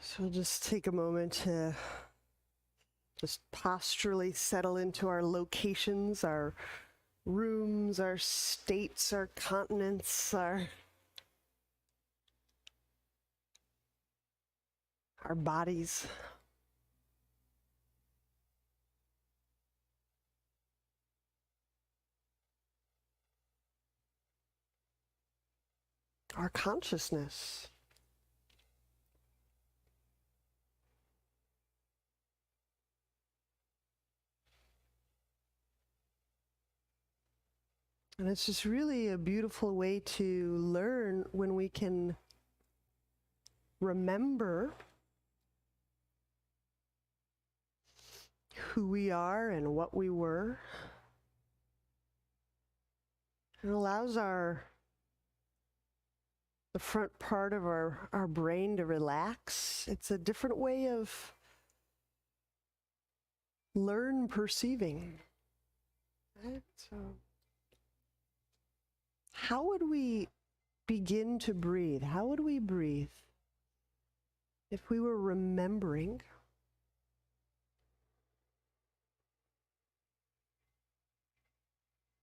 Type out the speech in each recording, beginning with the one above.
So we'll just take a moment to just posturally settle into our locations, our rooms, our states, our continents, our bodies. Our consciousness. And it's just really a beautiful way to learn when we can remember who we are and what we were. It allows the front part of our brain to relax. It's a different way of learn perceiving. Right? So how would we begin to breathe? How would we breathe if we were remembering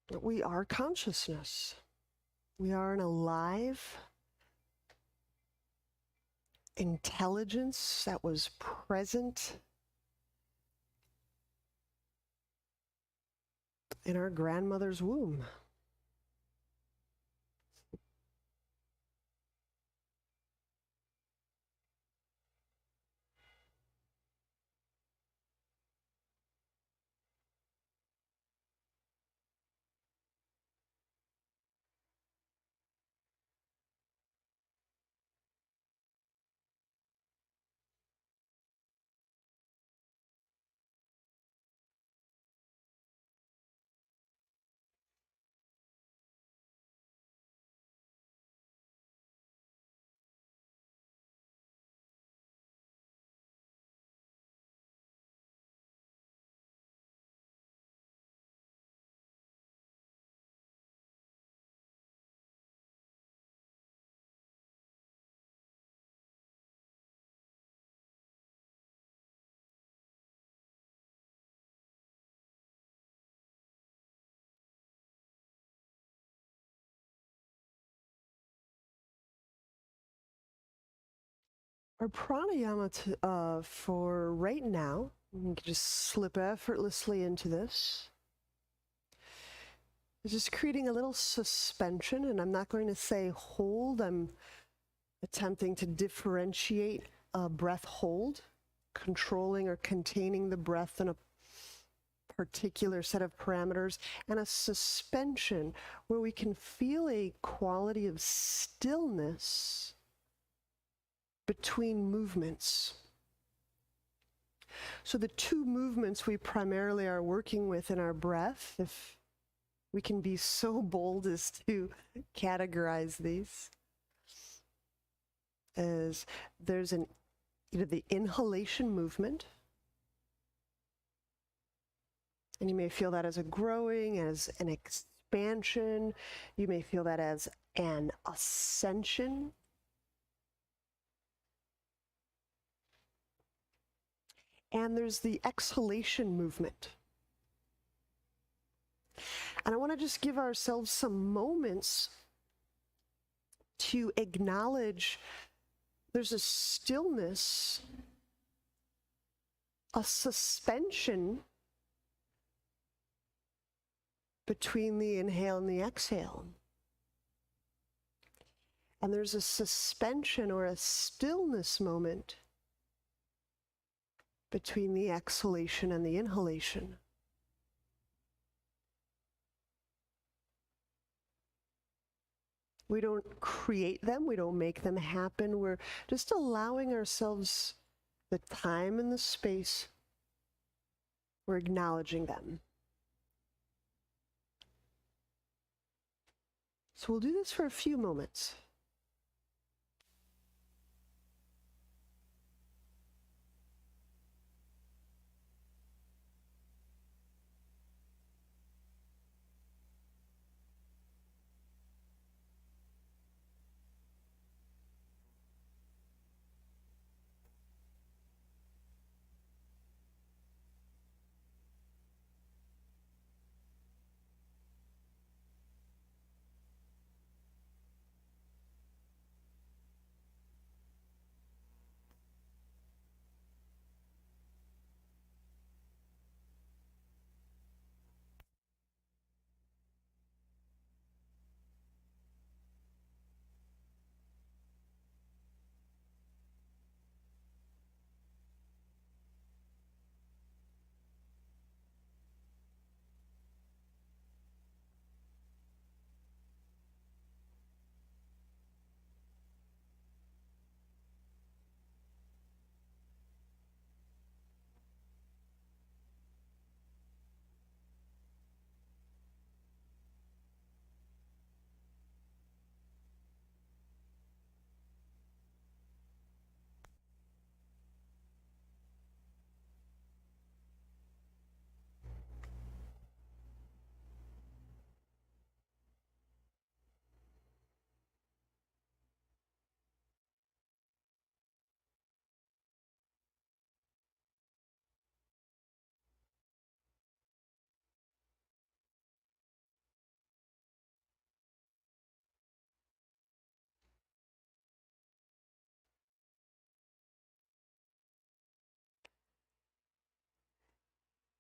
that we are consciousness? We are an alive intelligence that was present in our grandmother's womb. Our pranayama for right now, you can just slip effortlessly into this. It's just creating a little suspension, and I'm not going to say hold. I'm attempting to differentiate a breath hold, controlling or containing the breath in a particular set of parameters, and a suspension where we can feel a quality of stillness between movements. So the two movements we primarily are working with in our breath, if we can be so bold as to categorize these, as there's the inhalation movement, and you may feel that as a growing, as an expansion. You may feel that as an ascension. And there's the exhalation movement. And I want to just give ourselves some moments to acknowledge there's a stillness, a suspension between the inhale and the exhale. And there's a suspension or a stillness moment between the exhalation and the inhalation. We don't create them, we don't make them happen. We're just allowing ourselves the time and the space. We're acknowledging them. So we'll do this for a few moments.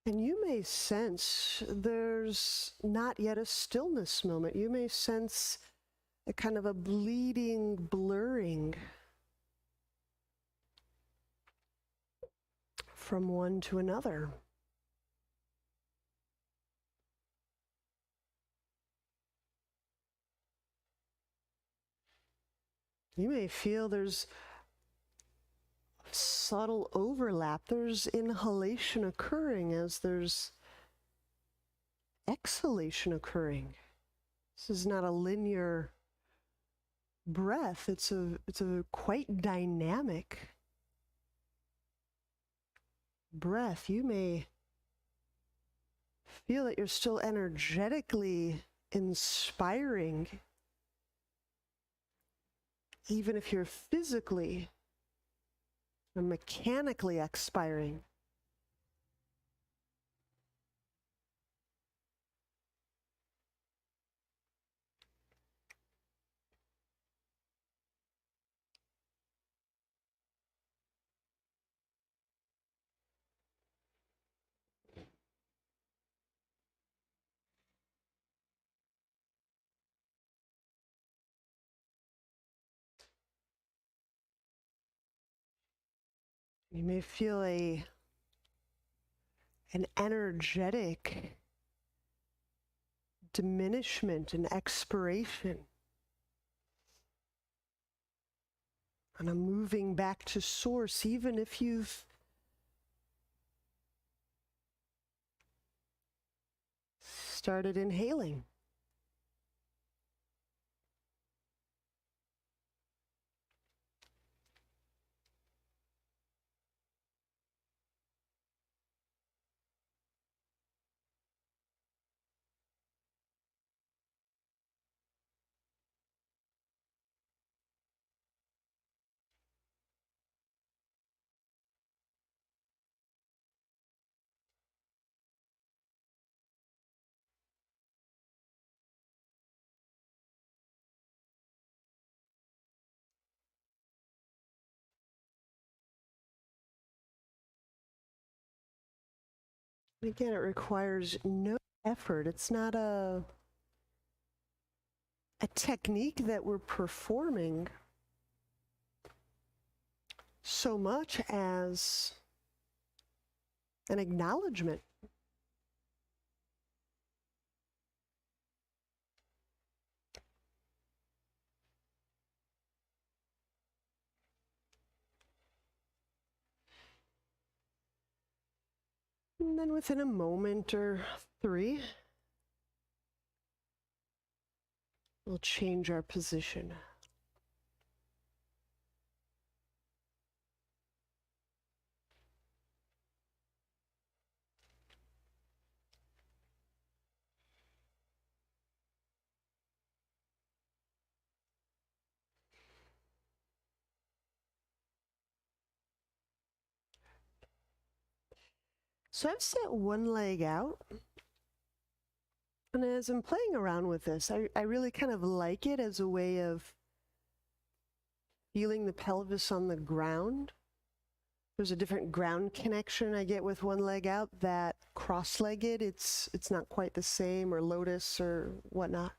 And you may sense there's not yet a stillness moment. You may sense a kind of a bleeding, blurring from one to another. You may feel there's subtle overlap. There's inhalation occurring as there's exhalation occurring. This is not a linear breath. It's a quite dynamic breath. You may feel that you're still energetically inspiring, even if you're physically or mechanically expiring. You may feel an energetic diminishment and expiration, and a moving back to source, even if you've started inhaling. Again, it requires no effort. It's not a technique that we're performing so much as an acknowledgement. And then within a moment or three, we'll change our position. So I've set one leg out, and as I'm playing around with this, I really kind of like it as a way of feeling the pelvis on the ground. There's a different ground connection I get with one leg out. That cross-legged, it's not quite the same, or lotus or whatnot.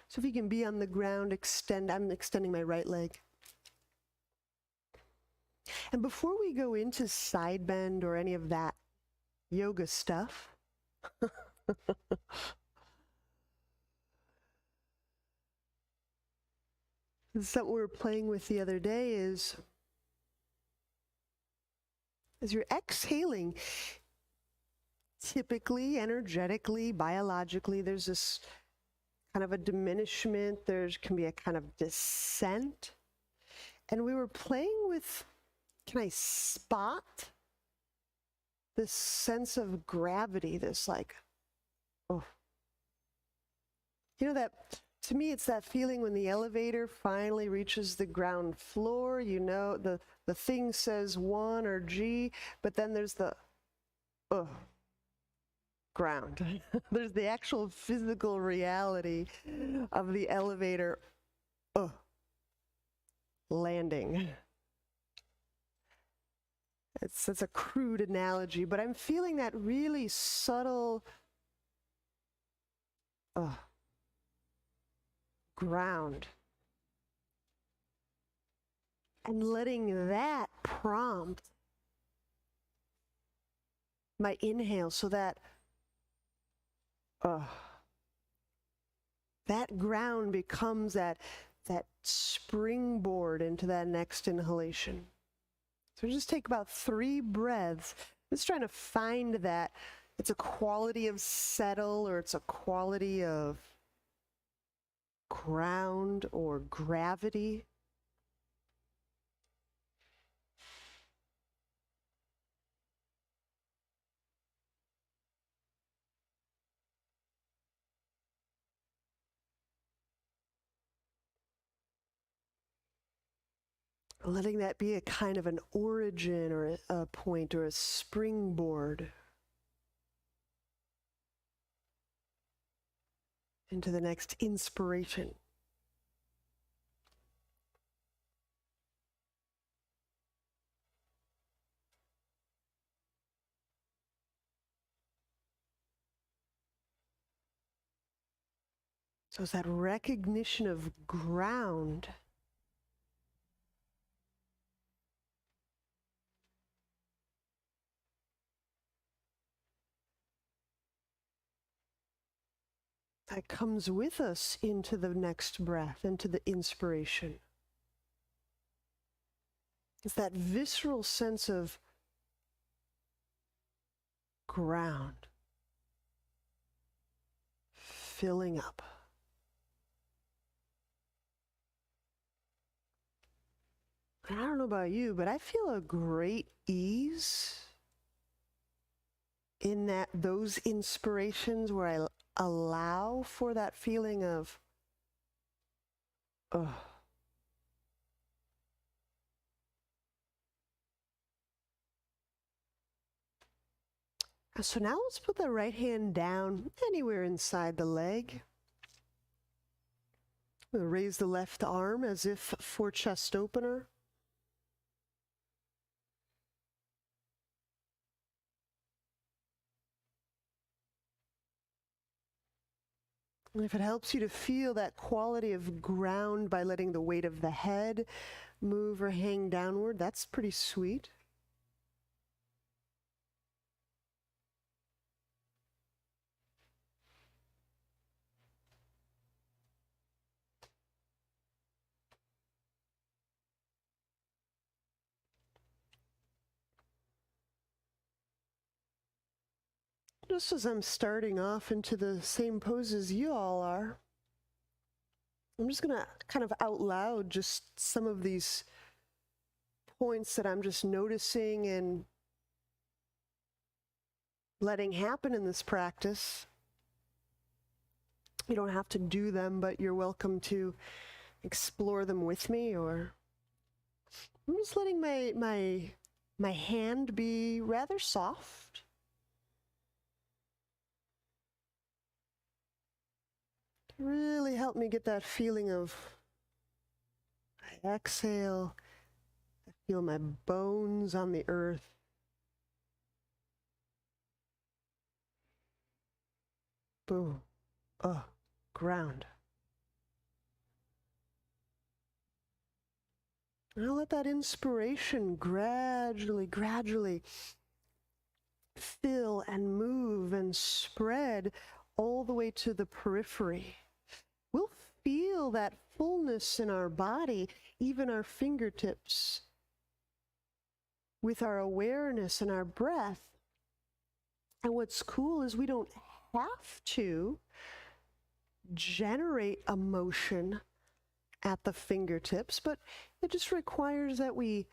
So if you can be on the ground, I'm extending my right leg. And before we go into side bend or any of that yoga stuff, something we were playing with the other day is, as you're exhaling, typically, energetically, biologically, there's this kind of a diminishment. There can be a kind of descent. And we were playing with, can I spot this sense of gravity, this like, oh. You know that, to me, it's that feeling when the elevator finally reaches the ground floor. You know, the thing says 1 or G, but then there's the ground. There's the actual physical reality of the elevator landing. It's a crude analogy, but I'm feeling that really subtle ground. And letting that prompt my inhale so that that ground becomes that springboard into that next inhalation. So just take about 3 breaths. Just trying to find that. It's a quality of settle, or it's a quality of ground or gravity. Letting that be a kind of an origin or a point or a springboard into the next inspiration. So it's that recognition of ground that comes with us into the next breath, into the inspiration. It's that visceral sense of ground filling up. And I don't know about you, but I feel a great ease in those inspirations where I allow for that feeling of So now let's put the right hand down anywhere inside the leg. We'll raise the left arm as if for chest opener. And if it helps you to feel that quality of ground by letting the weight of the head move or hang downward, that's pretty sweet. Just as I'm starting off into the same pose as you all are, I'm just going to kind of out loud just some of these points that I'm just noticing and letting happen in this practice. You don't have to do them, but you're welcome to explore them with me, or I'm just letting my hand be rather soft. Really help me get that feeling of, I exhale, I feel my bones on the earth. Boom. Ground. And I'll let that inspiration gradually fill and move and spread all the way to the periphery. We'll feel that fullness in our body, even our fingertips, with our awareness and our breath. And what's cool is we don't have to generate a motion at the fingertips, but it just requires that we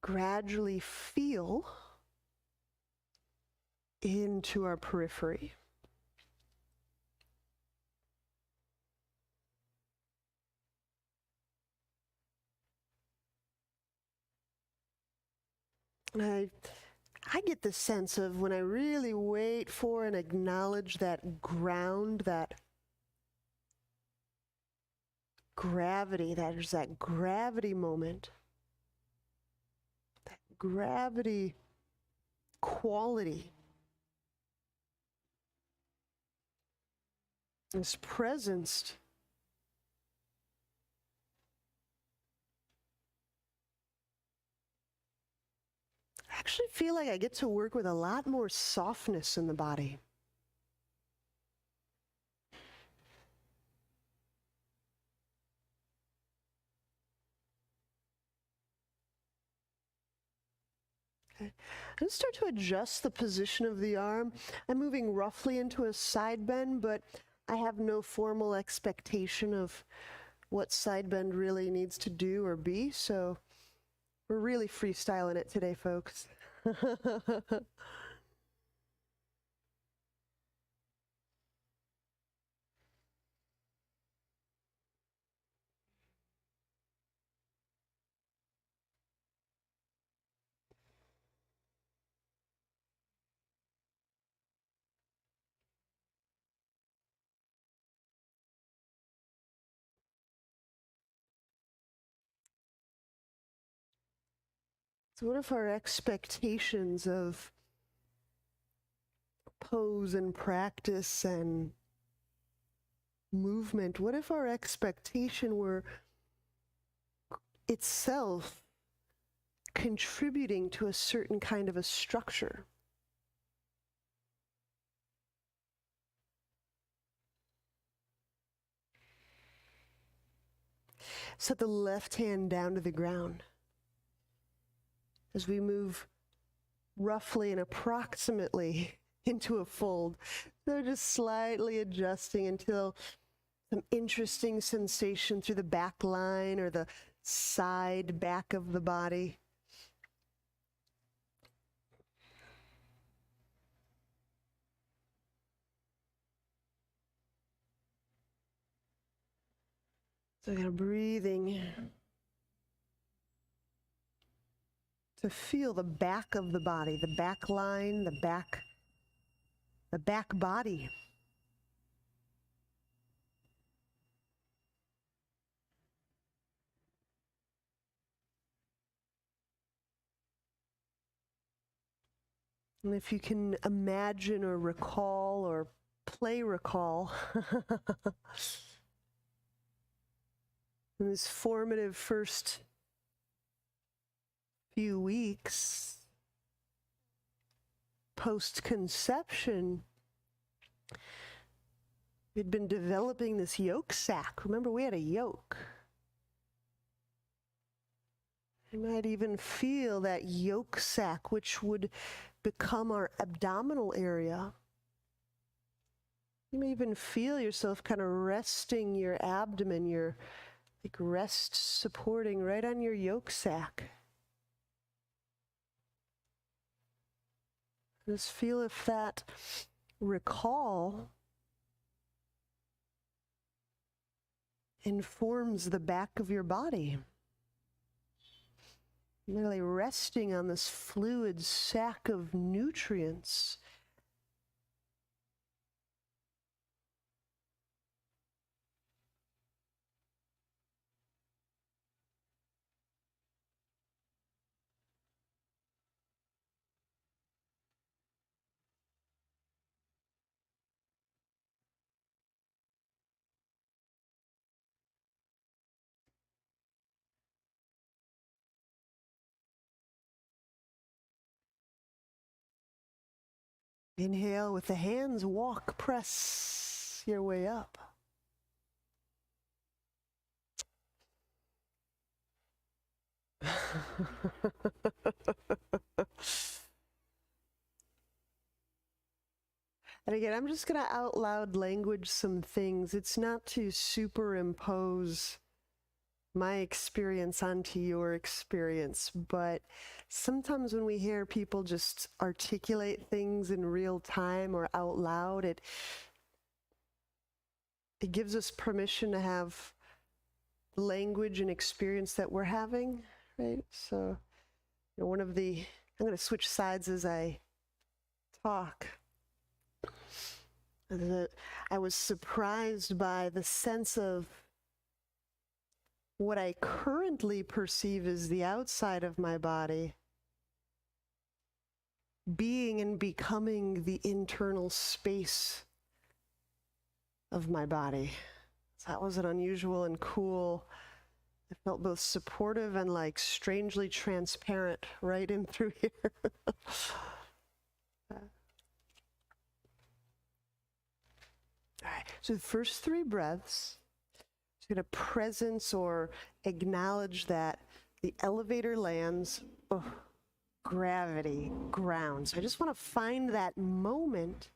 gradually feel into our periphery. And I get the sense of when I really wait for and acknowledge that ground, that gravity, there's that gravity moment, that gravity quality is present. I actually feel like I get to work with a lot more softness in the body. Okay. I'm going to start to adjust the position of the arm. I'm moving roughly into a side bend, but I have no formal expectation of what side bend really needs to do or be, so we're really freestyling it today, folks. So what if our expectations of pose and practice and movement, what if our expectation were itself contributing to a certain kind of a structure? Set the left hand down to the ground as we move roughly and approximately into a fold. So just slightly adjusting until some interesting sensation through the back line or the side back of the body. So kind of breathing to feel the back of the body, the back line, the back body. And if you can imagine or recall or recall in this formative first few weeks post-conception, we'd been developing this yolk sac. Remember, we had a yolk. You might even feel that yolk sac, which would become our abdominal area. You may even feel yourself kind of resting your abdomen, your rest supporting right on your yolk sac. Just feel if that recall informs the back of your body. Really resting on this fluid sac of nutrients. Inhale with the hands, walk, press your way up. And again, I'm just going to out loud language some things. It's not to superimpose my experience onto your experience, but sometimes when we hear people just articulate things in real time or out loud, it gives us permission to have language and experience that we're having, right? So, I'm going to switch sides as I talk. I was surprised by the sense of what I currently perceive as the outside of my body being and becoming the internal space of my body. So that was an unusual and cool. I felt both supportive and like strangely transparent right in through here. All right, so the first 3 breaths, just gonna presence or acknowledge that the elevator lands, gravity, ground. So I just wanna find that moment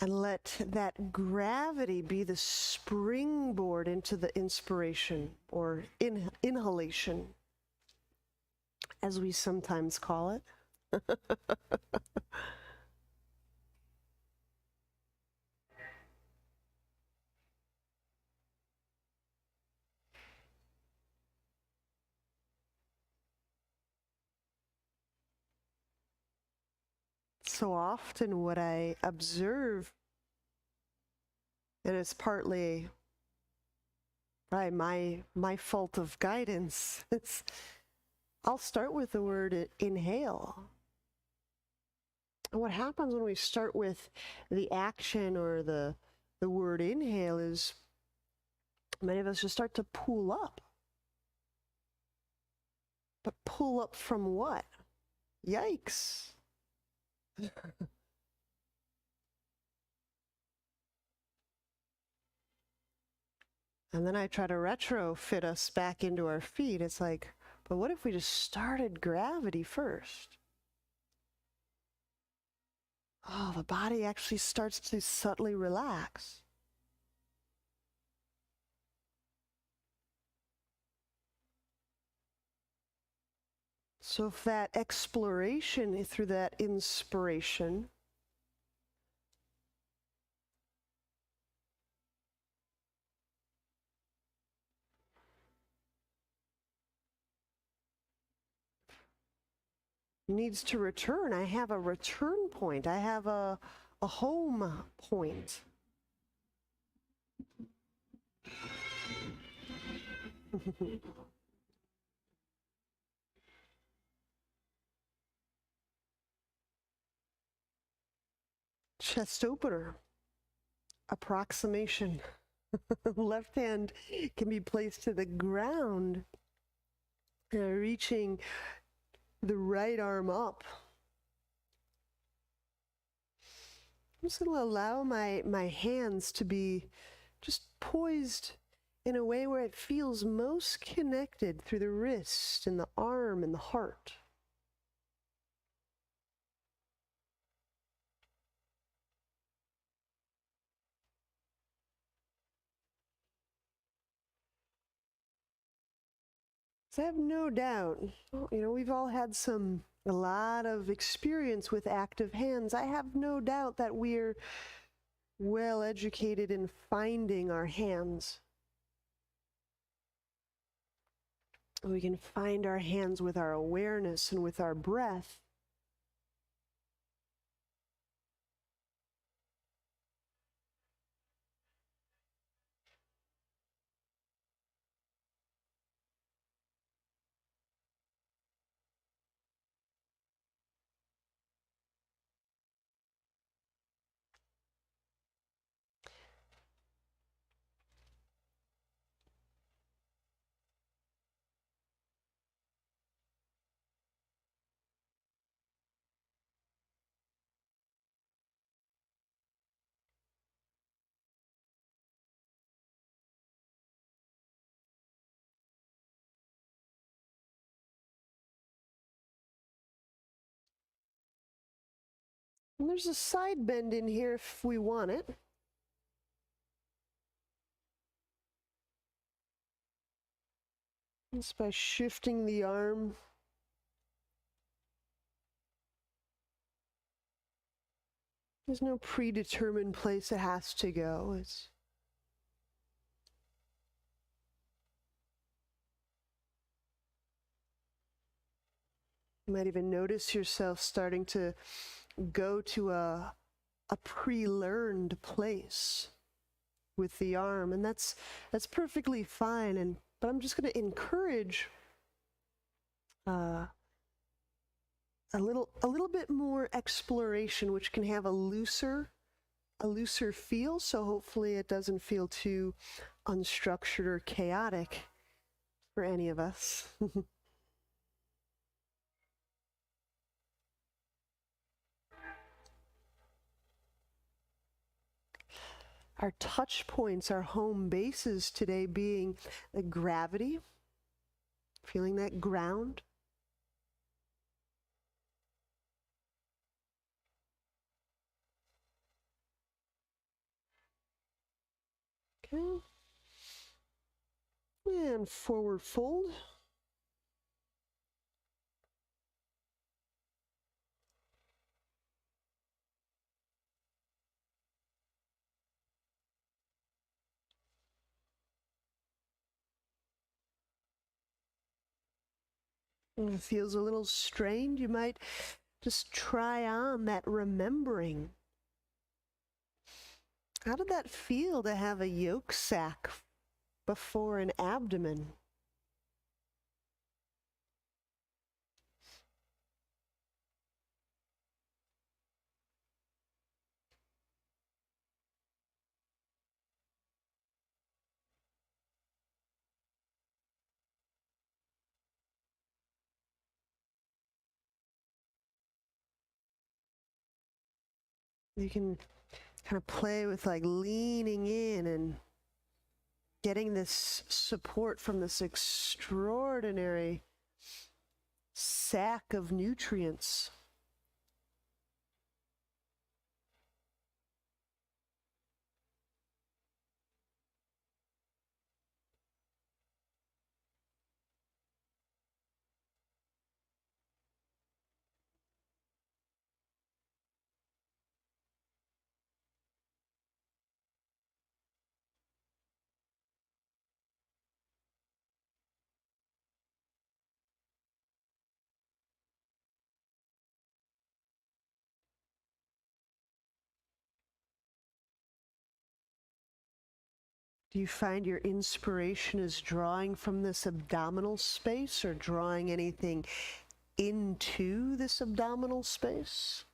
and let that gravity be the springboard into the inspiration or inhalation, as we sometimes call it. So often what I observe, and it's partly my fault of guidance, I'll start with the word inhale. And what happens when we start with the action or the word inhale is many of us just start to pull up. But pull up from what? Yikes. And then I try to retrofit us back into our feet. It's like, but what if we just started gravity first? Oh, the body actually starts to subtly relax. So if that exploration through that inspiration needs to return, I have a return point. I have a home point. Chest opener, approximation. Left hand can be placed to the ground, reaching the right arm up. I'm just going to allow my hands to be just poised in a way where it feels most connected through the wrist and the arm and the heart. So I have no doubt, we've all had a lot of experience with active hands. I have no doubt that we're well educated in finding our hands. We can find our hands with our awareness and with our breath. And there's a side bend in here if we want it. Just by shifting the arm. There's no predetermined place it has to go. You might even notice yourself starting to go to a pre-learned place with the arm, and that's perfectly fine. And But I'm just going to encourage a little bit more exploration, which can have a looser feel. So hopefully it doesn't feel too unstructured or chaotic for any of us. Our touch points, our home bases today being the gravity, feeling that ground. Okay. And forward fold. And it feels a little strained. You might just try on that remembering. How did that feel to have a yolk sac before an abdomen? You can kind of play with like leaning in and getting this support from this extraordinary sack of nutrients. Do you find your inspiration is drawing from this abdominal space or drawing anything into this abdominal space?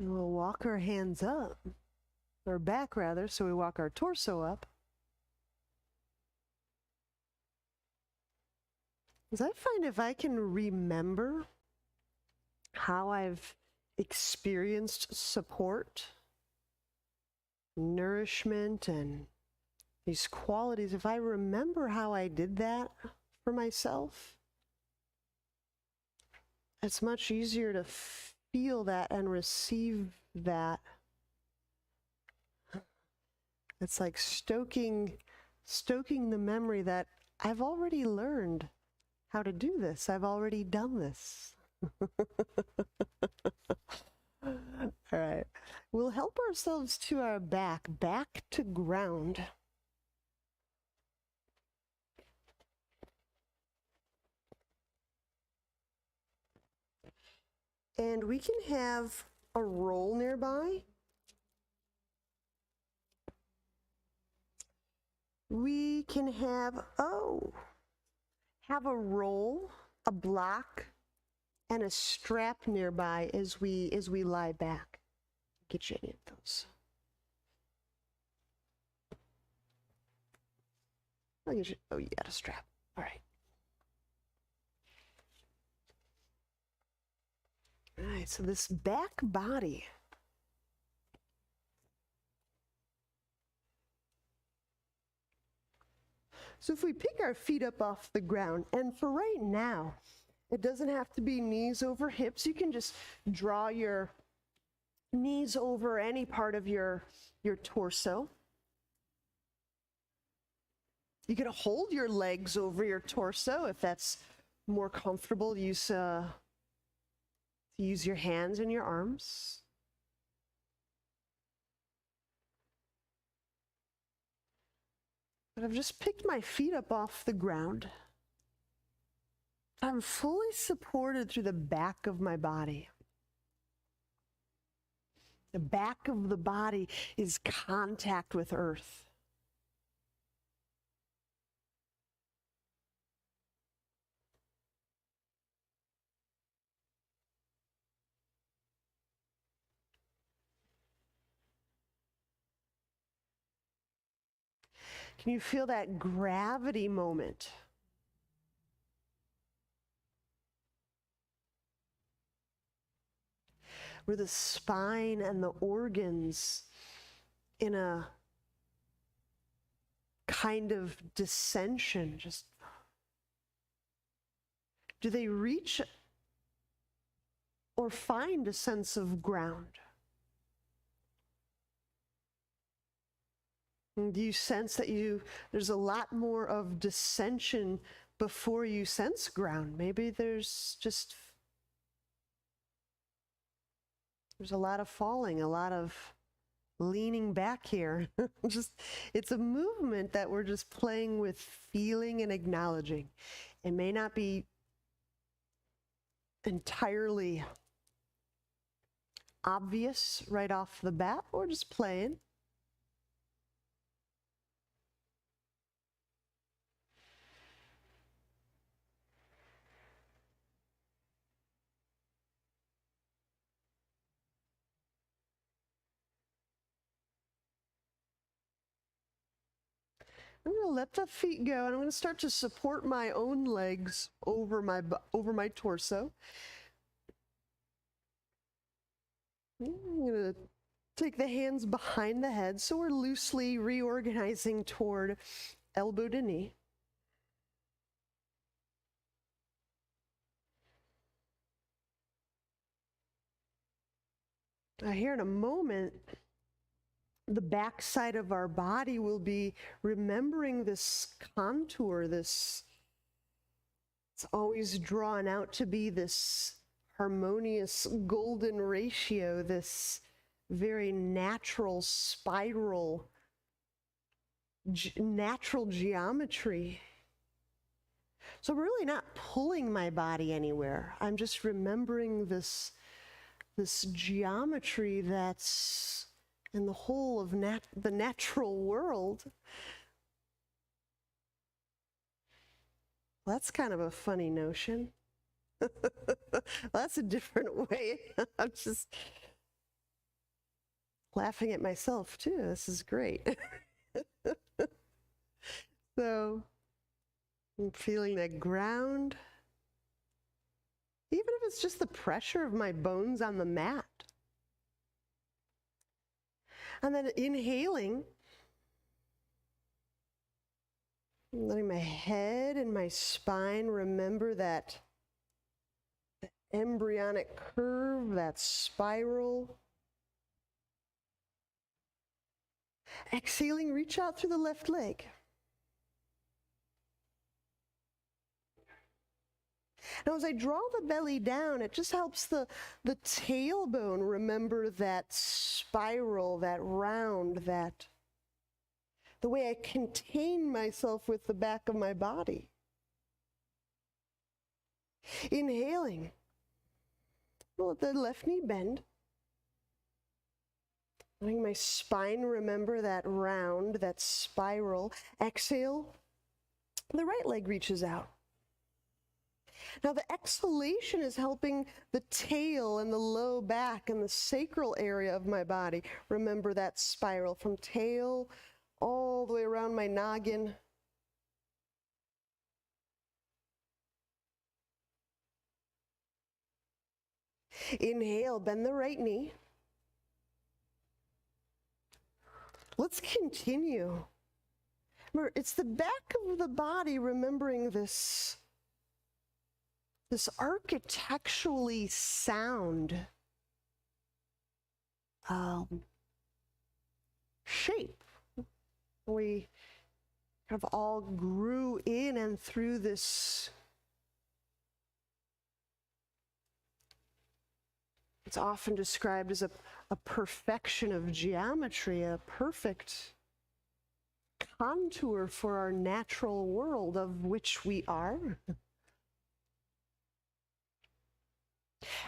And we'll walk our hands up, or back rather, so we walk our torso up. Because I find if I can remember how I've experienced support, nourishment, and these qualities, if I remember how I did that for myself, it's much easier to feel that and receive that. It's like stoking the memory that I've already learned how to do this. I've already done this. All right. We'll help ourselves to our back to ground. And we can have a roll nearby. We can have a roll, a block, and a strap nearby as we lie back. Get you any of those. I'll get you. Oh, you got a strap. All right. All right. So this back body. So if we pick our feet up off the ground, and for right now, it doesn't have to be knees over hips. You can just draw your knees over any part of your torso. You can hold your legs over your torso if that's more comfortable. Use your hands and your arms. But I've just picked my feet up off the ground. I'm fully supported through the back of my body. The back of the body is contact with earth. Can you feel that gravity moment? Where the spine and the organs in a kind of dissension, just, do they reach or find a sense of ground? Do you sense that there's a lot more of dissension before you sense ground? Maybe there's a lot of falling, a lot of leaning back here. It's a movement that we're just playing with, feeling and acknowledging. It may not be entirely obvious right off the bat. We're just playing. I'm going to let the feet go, and I'm going to start to support my own legs over my torso. I'm going to take the hands behind the head, so we're loosely reorganizing toward elbow to knee. Here in a moment, the back side of our body will be remembering this contour, it's always drawn out to be this harmonious golden ratio, this very natural spiral, natural geometry. So I'm really not pulling my body anywhere. I'm just remembering this geometry that's in the whole of the natural world. Well, that's kind of a funny notion. Well, that's a different way. I'm just laughing at myself too. This is great. So I'm feeling that ground, even if it's just the pressure of my bones on the mat. And then inhaling, letting my head and my spine remember that the embryonic curve, that spiral. Exhaling, reach out through the left leg. Now, as I draw the belly down, it just helps the tailbone remember that spiral, that round, the way I contain myself with the back of my body. Inhaling, we'll let the left knee bend. Letting my spine remember that round, that spiral. Exhale, the right leg reaches out. Now the exhalation is helping the tail and the low back and the sacral area of my body remember that spiral from tail all the way around my noggin. Inhale, bend the right knee. Let's continue. Remember, it's the back of the body remembering this architecturally sound shape. We kind of all grew in and through this. It's often described as a perfection of geometry, a perfect contour for our natural world of which we are.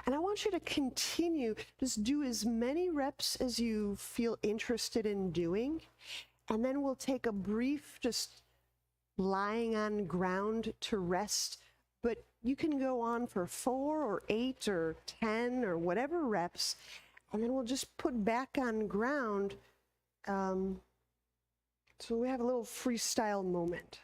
And I want you to continue, just do as many reps as you feel interested in doing. And then we'll take a brief, just lying on ground to rest. But you can go on for 4 or 8 or 10 or whatever reps. And then we'll just put back on ground. So we have a little freestyle moment.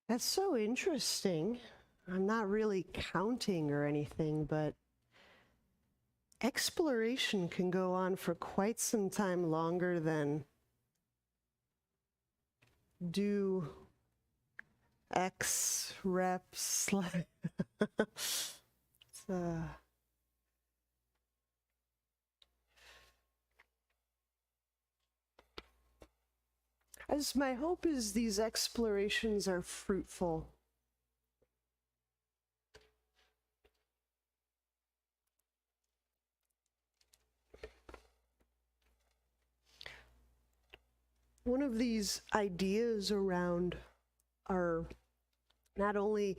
That's so interesting. I'm not really counting or anything, but exploration can go on for quite some time longer than do X reps. As my hope is these explorations are fruitful. One of these ideas around our not only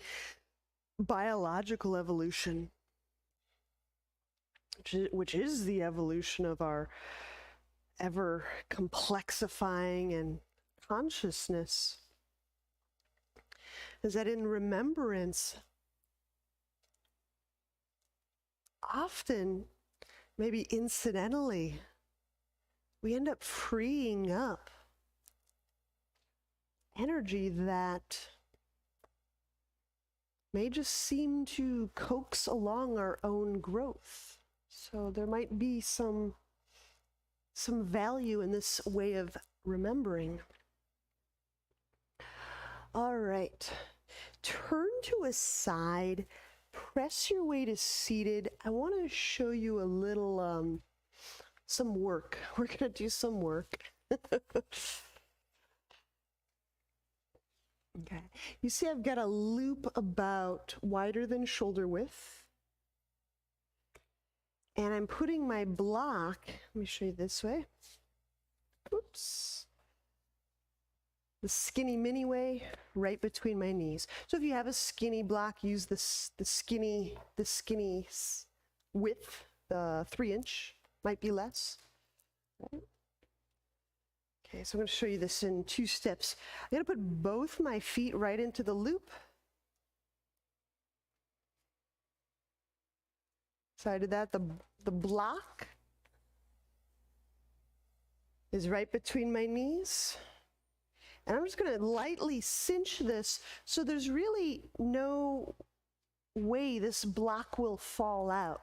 biological evolution, which is the evolution of our ever complexifying and consciousness, is that in remembrance, often, maybe incidentally, we end up freeing up energy that may just seem to coax along our own growth. So there might be some value in this way of remembering. All right. Turn to a side, press your way to seated. I want to show you a little, some work. We're going to do some work. Okay, you see I've got a loop about wider than shoulder width. And I'm putting my block, let me show you this way. Oops. The skinny mini way right between my knees. So if you have a skinny block, use the skinny width, 3-inch, might be less. Okay, so I'm going to show you this in 2 steps. I'm going to put both my feet right into the loop. So I did that. The block is right between my knees. And I'm just going to lightly cinch this so there's really no way this block will fall out.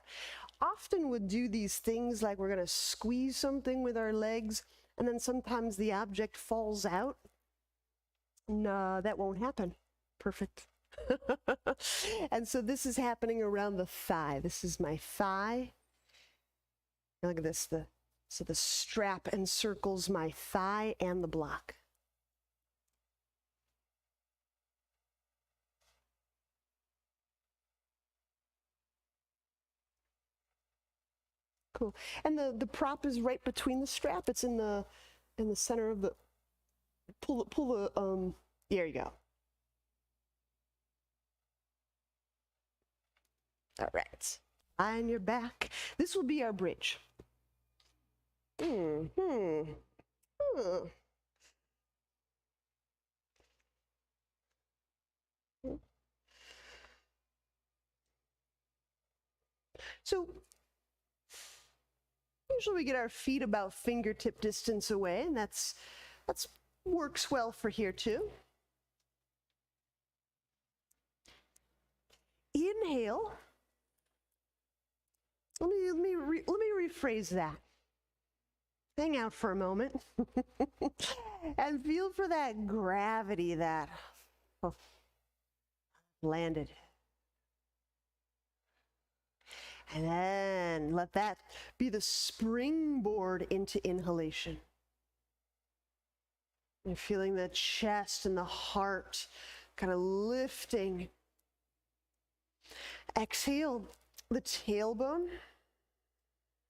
Often would do these things like we're going to squeeze something with our legs, and then sometimes the object falls out. No, that won't happen. Perfect. And so this is happening around the thigh. This is my thigh. And look at this. So the strap encircles my thigh and the block. Cool. And the prop is right between the strap. It's in the center of the, pull the, there you go. All right. Eye on your back. This will be our bridge. So usually we get our feet about fingertip distance away, and that's works well for here too. Inhale. Let me rephrase that. Hang out for a moment and feel for that gravity that landed. And then let that be the springboard into inhalation. And feeling the chest and the heart kind of lifting. Exhale, the tailbone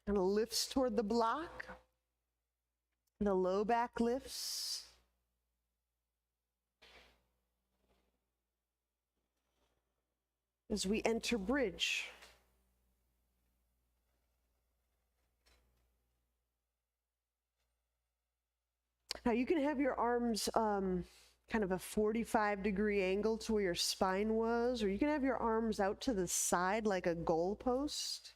kind of lifts toward the block. The low back lifts. As we enter bridge. Now you can have your arms kind of a 45-degree angle to where your spine was, or you can have your arms out to the side like a goalpost.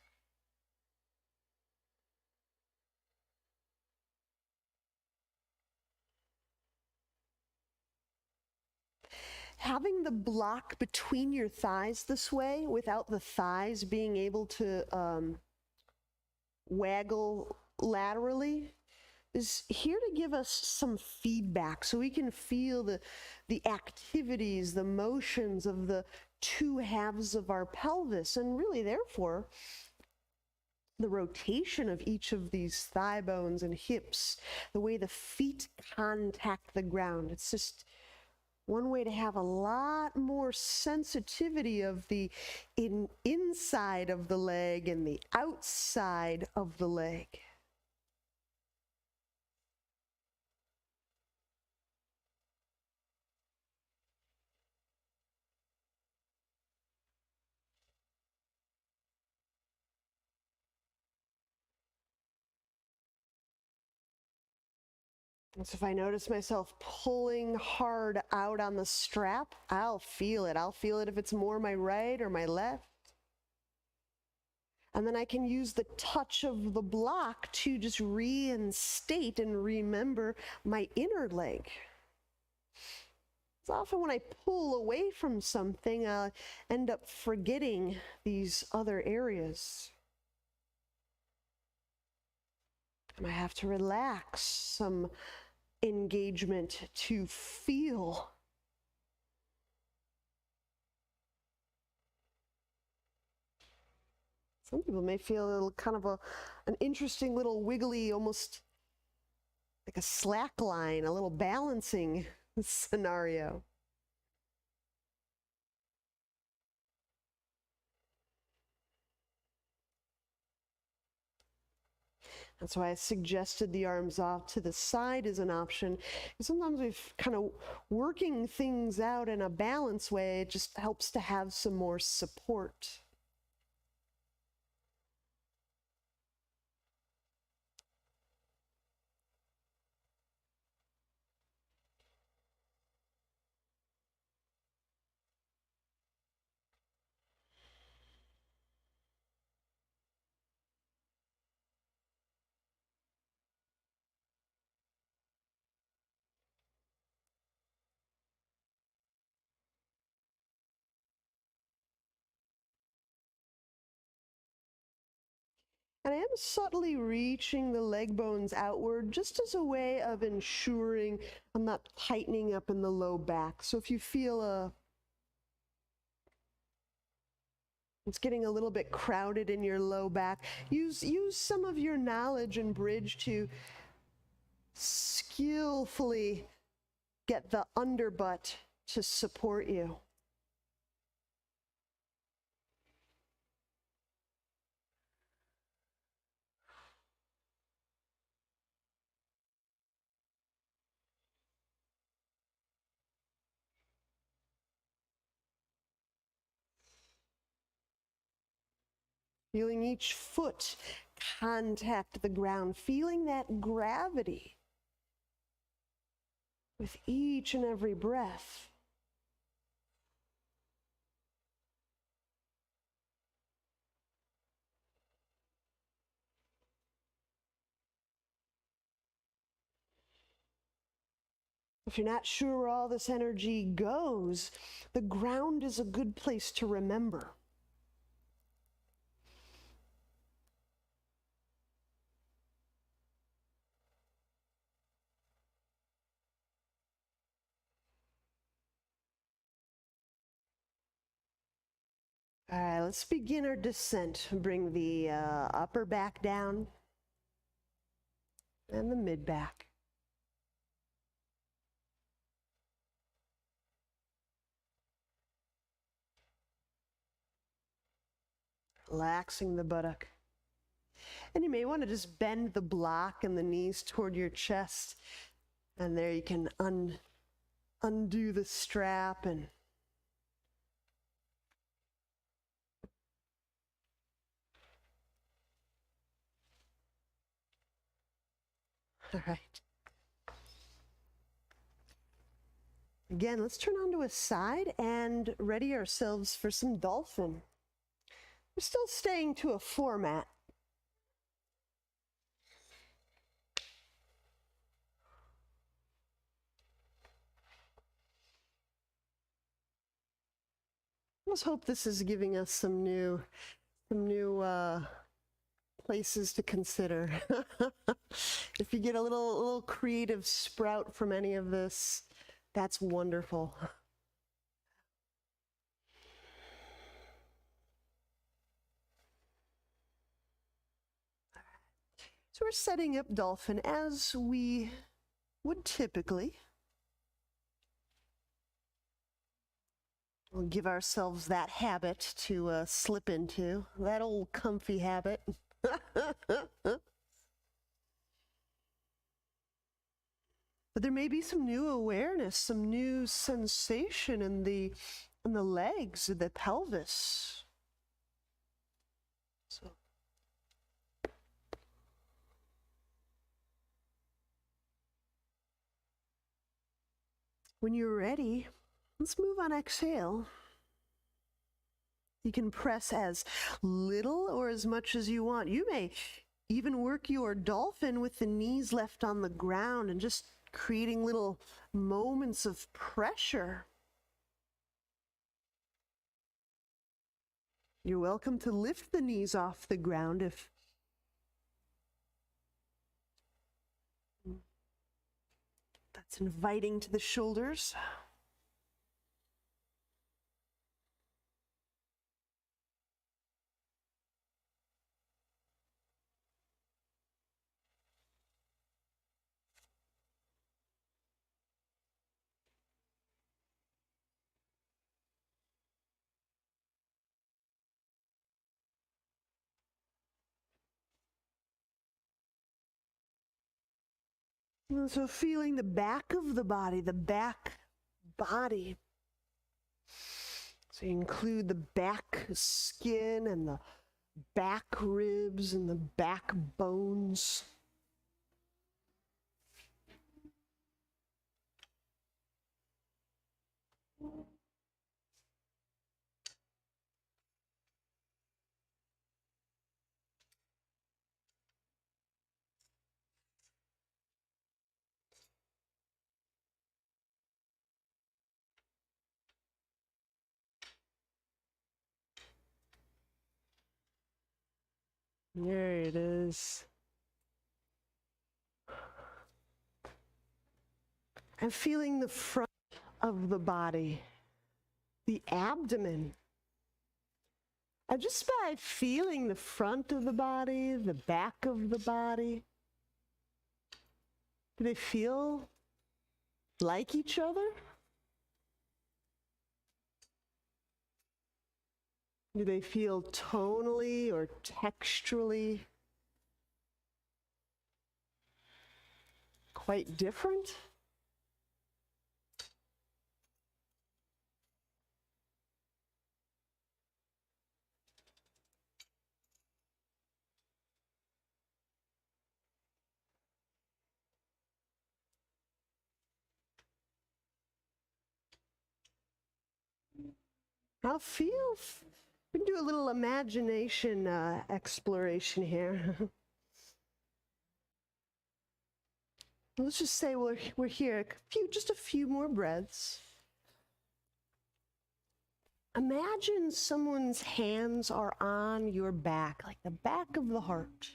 Having the block between your thighs this way, without the thighs being able to waggle laterally, is here to give us some feedback so we can feel the activities, the motions of the 2 halves of our pelvis, and really therefore the rotation of each of these thigh bones and hips, the way the feet contact the ground. It's just one way to have a lot more sensitivity of the inside of the leg and the outside of the leg. So if I notice myself pulling hard out on the strap, I'll feel it. I'll feel it if it's more my right or my left. And then I can use the touch of the block to just reinstate and remember my inner leg. So often when I pull away from something, I end up forgetting these other areas. And I have to relax some engagement to feel Some people may feel a little kind of an interesting little wiggly, almost like a slack line, a little balancing scenario. That's why I suggested the arms off to the side as an option. Sometimes we've kind of working things out in a balanced way. It just helps to have some more support. And I am subtly reaching the leg bones outward just as a way of ensuring I'm not tightening up in the low back. So if you feel it's getting a little bit crowded in your low back, use some of your knowledge and bridge to skillfully get the underbutt to support you. Feeling each foot contact the ground, feeling that gravity with each and every breath. If you're not sure where all this energy goes, the ground is a good place to remember. All right, let's begin our descent. Bring the upper back down and the mid back. Relaxing the buttock. And you may want to just bend the block and the knees toward your chest. And there you can undo the strap and all right. Again, let's turn onto a side and ready ourselves for some dolphin. We're still staying to a format. Let's hope this is giving us some new places to consider. If you get a little creative sprout from any of this, that's wonderful. So we're setting up dolphin as we would typically. We'll give ourselves that habit to slip into, that old comfy habit. But there may be some new awareness, some new sensation in the legs, the pelvis. So when you're ready, let's move on exhale. You can press as little or as much as you want. You may even work your dolphin with the knees left on the ground and just creating little moments of pressure. You're welcome to lift the knees off the ground if that's inviting to the shoulders. And so feeling the back of the body, the back body. So you include the back skin and the back ribs and the back bones. There it is. And feeling the front of the body, the abdomen. And just by feeling the front of the body, the back of the body, do they feel like each other? Do they feel tonally or texturally quite different? I'll feel, we can do a little imagination exploration here. Let's just say we're here, just a few more breaths. Imagine someone's hands are on your back, like the back of the heart.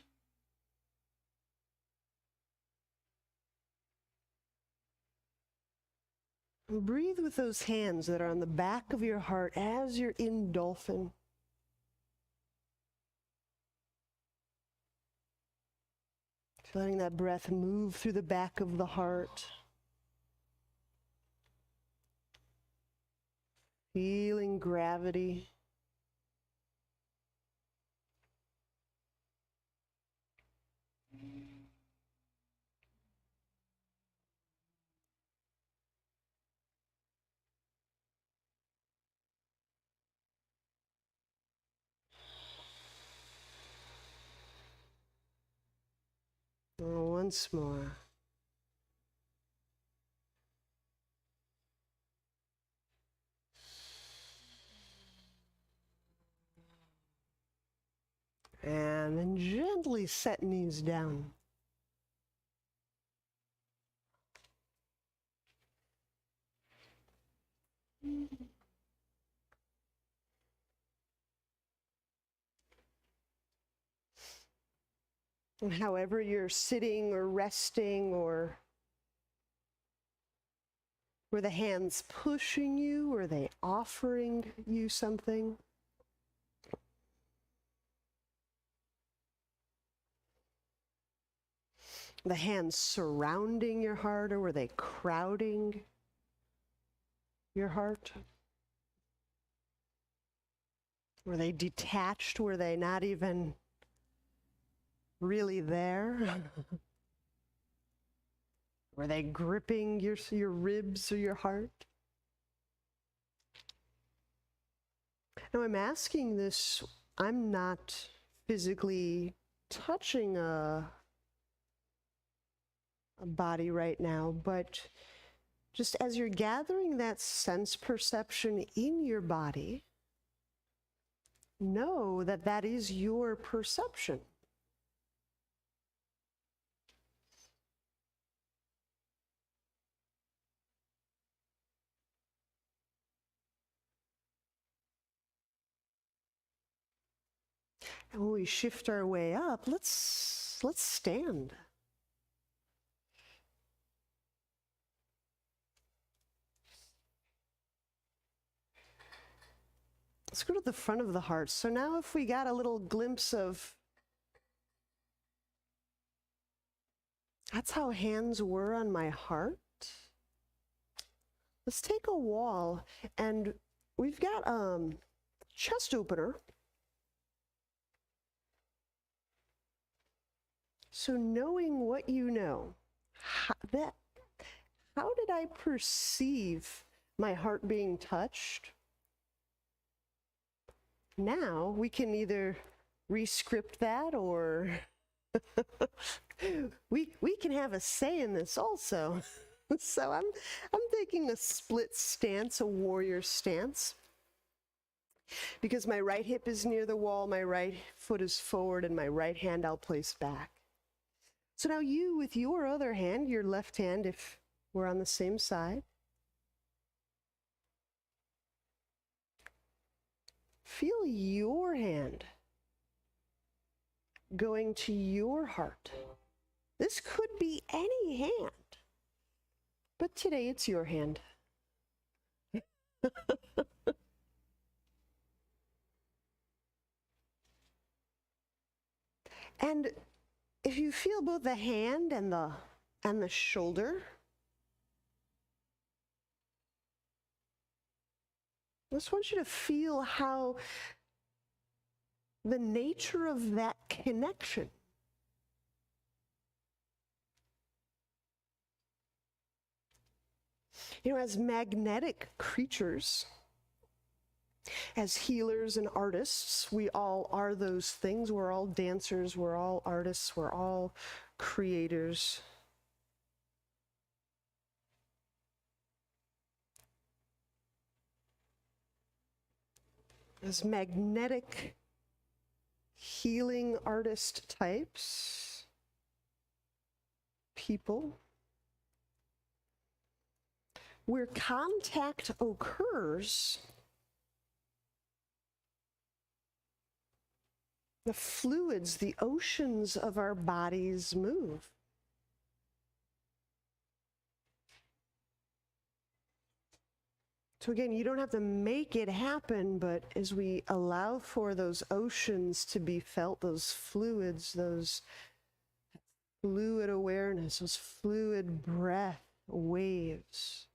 And breathe with those hands that are on the back of your heart as you're in dolphin. Letting that breath move through the back of the heart. Feeling gravity. Once more. And then gently set knees down. And however you're sitting or resting, or were the hands pushing you? Were they offering you something? The hands surrounding your heart, or were they crowding your heart? Were they detached? Were they not even really there? Were they gripping your ribs or your heart? Now I'm asking this, I'm not physically touching a body right now, but just as you're gathering that sense perception in your body, know that that is your perception. And when we shift our way up, let's stand. Let's go to the front of the heart. So now if we got a little glimpse of, that's how hands were on my heart. Let's take a wall, and we've got chest opener. So knowing what you know, how did I perceive my heart being touched? Now we can either re-script that, or we can have a say in this also. So I'm taking a split stance, a warrior stance, because my right hip is near the wall, my right foot is forward, and my right hand I'll place back. So now you, with your other hand, your left hand, if we're on the same side, feel your hand going to your heart. This could be any hand, but today it's your hand. And if you feel both the hand and the shoulder, I just want you to feel how the nature of that connection. You know, as magnetic creatures, as healers and artists, we all are those things. We're all dancers, we're all artists, we're all creators. As magnetic healing artist types, people, where contact occurs, the fluids, the oceans of our bodies move. So again, you don't have to make it happen, but as we allow for those oceans to be felt, those fluids, those fluid awareness, those fluid breath waves,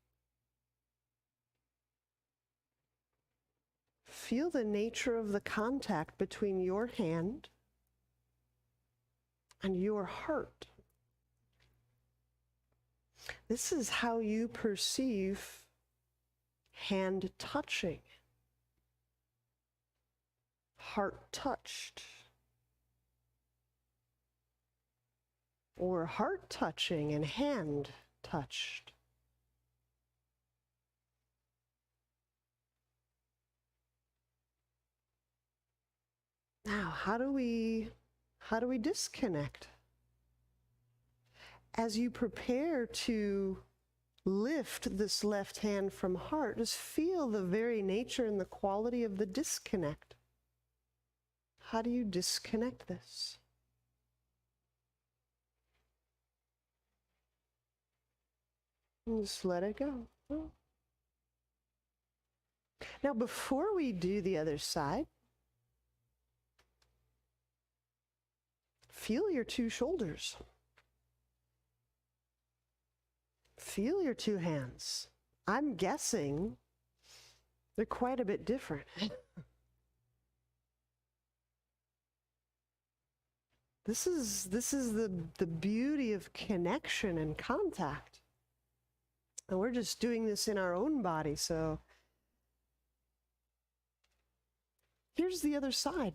feel the nature of the contact between your hand and your heart. This is how you perceive hand touching, heart touched, or heart touching and hand touched. Now, how do we disconnect? As you prepare to lift this left hand from heart, just feel the very nature and the quality of the disconnect. How do you disconnect this? And just let it go. Now, before we do the other side, feel your two shoulders. Feel your two hands. I'm guessing they're quite a bit different. This is the beauty of connection and contact. And we're just doing this in our own body, so here's the other side.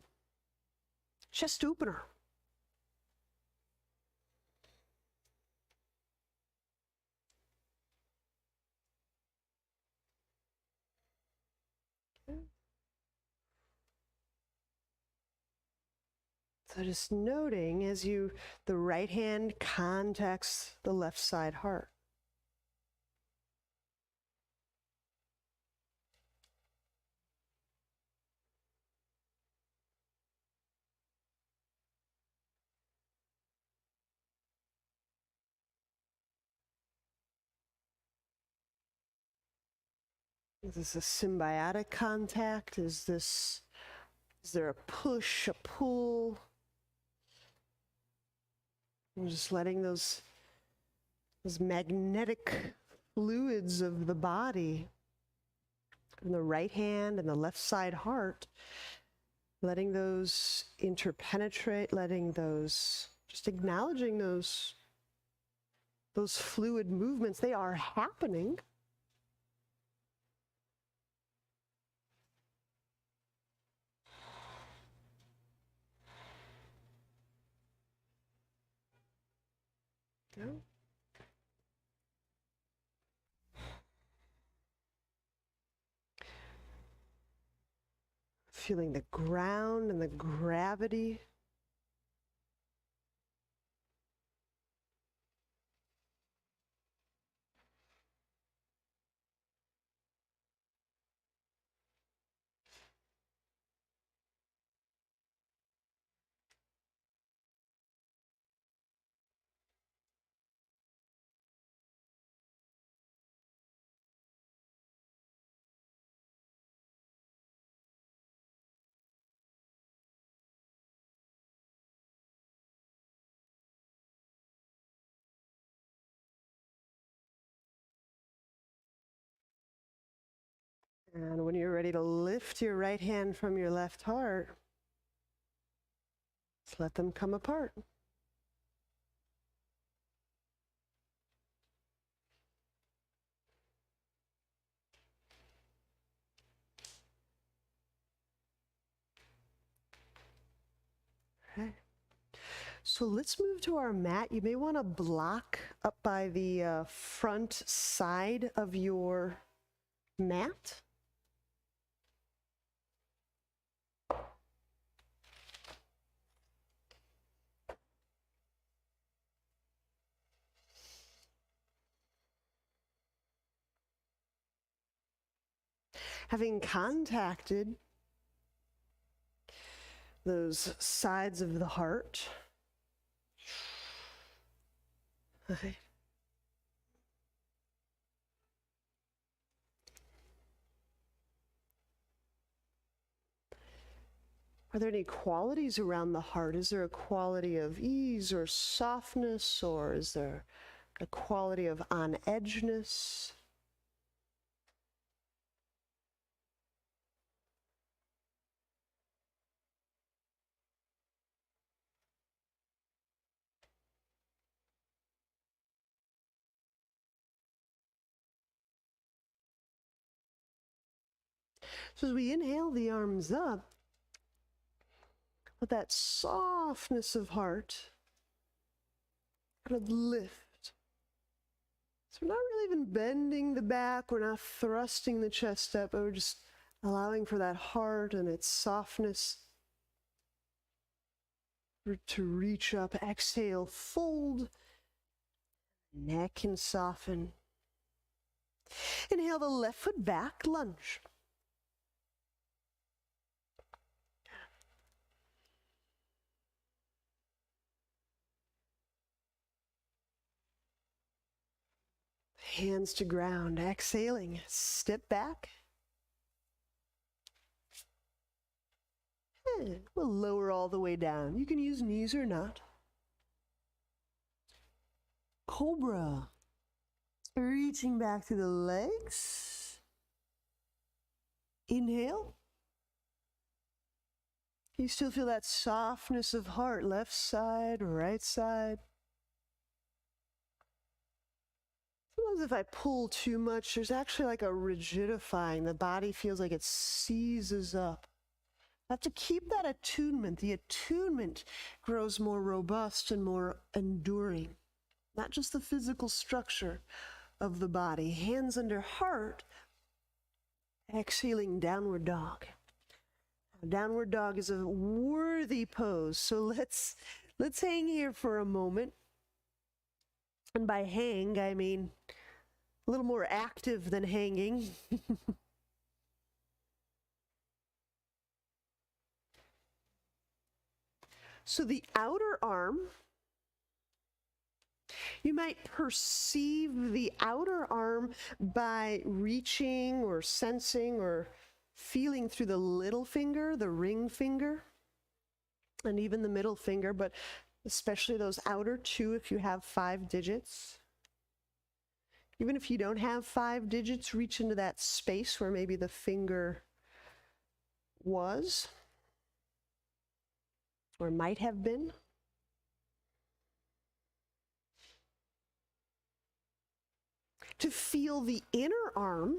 Chest opener. So just noting as the right hand contacts the left side heart. Is this a symbiotic contact? Is there a push, a pull? I'm just letting those magnetic fluids of the body in the right hand and the left side heart, letting those interpenetrate, letting those, just acknowledging those those fluid movements, they are happening. Yeah. Feeling the ground and the gravity. And when you're ready to lift your right hand from your left heart, just let them come apart. Okay. So let's move to our mat. You may want to block up by the front side of your mat. Having contacted those sides of the heart, okay. Are there any qualities around the heart? Is there a quality of ease or softness, or is there a quality of on-edgeness? So as we inhale the arms up, with that softness of heart, kind of lift. So we're not really even bending the back, we're not thrusting the chest up, but we're just allowing for that heart and its softness to reach up. Exhale, fold, neck can soften. Inhale the left foot back, lunge. Hands to ground, exhaling, step back. And we'll lower all the way down. You can use knees or not. Cobra. Reaching back through the legs. Inhale. You still feel that softness of heart, left side, right side. Sometimes if I pull too much, there's actually like a rigidifying. The body feels like it seizes up. I have to keep that attunement. The attunement grows more robust and more enduring. Not just the physical structure of the body. Hands under heart. Exhaling, downward dog. Downward dog is a worthy pose. So let's hang here for a moment. And by hang, I mean a little more active than hanging. So the outer arm, you might perceive the outer arm by reaching or sensing or feeling through the little finger, the ring finger, and even the middle finger, but especially those outer two if you have 5 digits. Even if you don't have 5 digits, reach into that space where maybe the finger was or might have been. to feel the inner arm,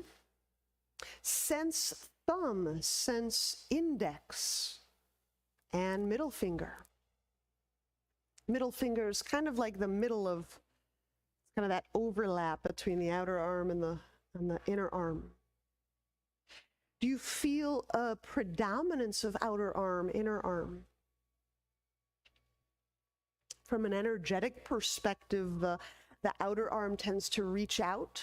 sense thumb, sense index, and middle finger. Middle finger is kind of like the middle of, kind of that overlap between the outer arm and the inner arm. Do you feel a predominance of outer arm, inner arm? From an energetic perspective, the outer arm tends to reach out.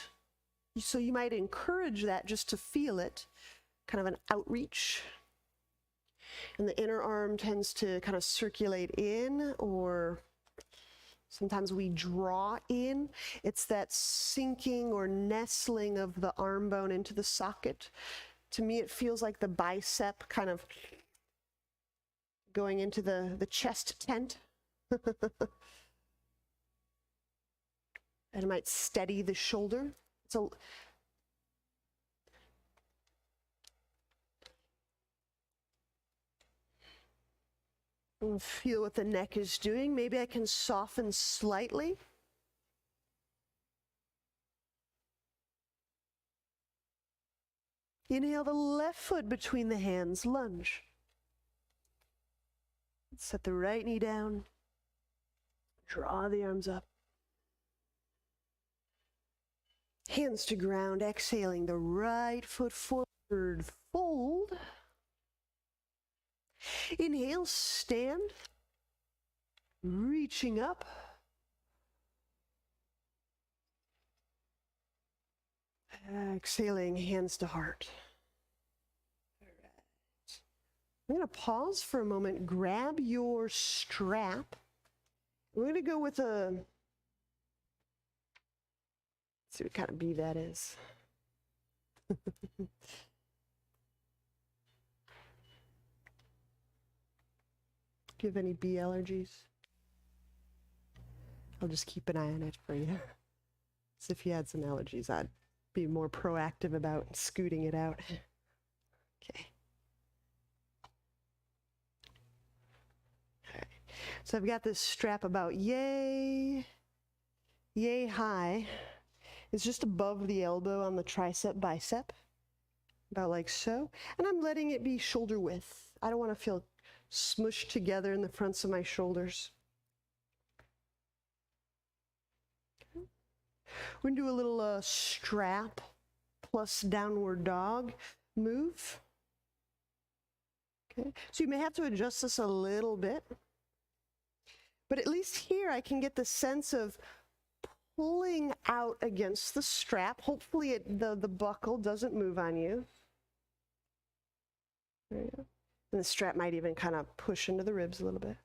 So you might encourage that just to feel it, kind of an outreach. And the inner arm tends to kind of circulate in, or sometimes we draw in. It's that sinking or nestling of the arm bone into the socket. To me, it feels like the bicep kind of going into the chest tent. And it might steady the shoulder. So feel what the neck is doing. Maybe I can soften slightly. Inhale the left foot between the hands, lunge. Set the right knee down. Draw the arms up. Hands to ground, exhaling the right foot forward, fold. Inhale, stand, reaching up. Exhaling, hands to heart. All right. I'm going to pause for a moment, grab your strap. We're going to go with a, let's see what kind of bee that is. Do you have any bee allergies? I'll just keep an eye on it for you. So if you had some allergies, I'd be more proactive about scooting it out. Okay. All right. So I've got this strap about yay high. It's just above the elbow on the tricep bicep, about like so. And I'm letting it be shoulder width. I don't want to feel smushed together in the fronts of my shoulders. Okay. We're going to do a little strap plus downward dog move. Okay. So you may have to adjust this a little bit. But at least here I can get the sense of pulling out against the strap. Hopefully the buckle doesn't move on you. There you go. And the strap might even kind of push into the ribs a little bit.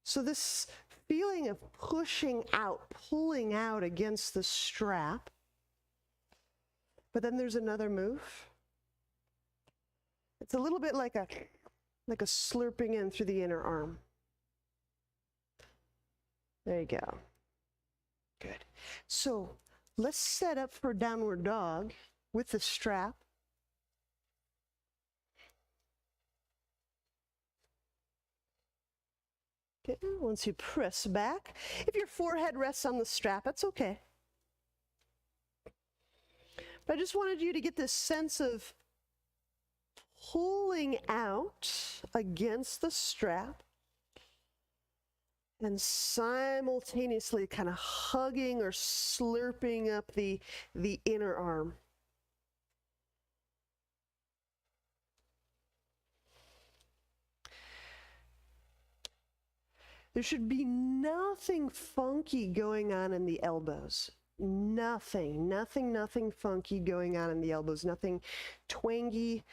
So this feeling of pushing out, pulling out against the strap. But then there's another move. It's a little bit like a slurping in through the inner arm. There you go. Good. So let's set up for downward dog with the strap. Okay, once you press back, if your forehead rests on the strap, that's okay. But I just wanted you to get this sense of pulling out against the strap and simultaneously kind of hugging or slurping up the inner arm. There should be nothing funky going on in the elbows. Nothing funky going on in the elbows. Nothing twangy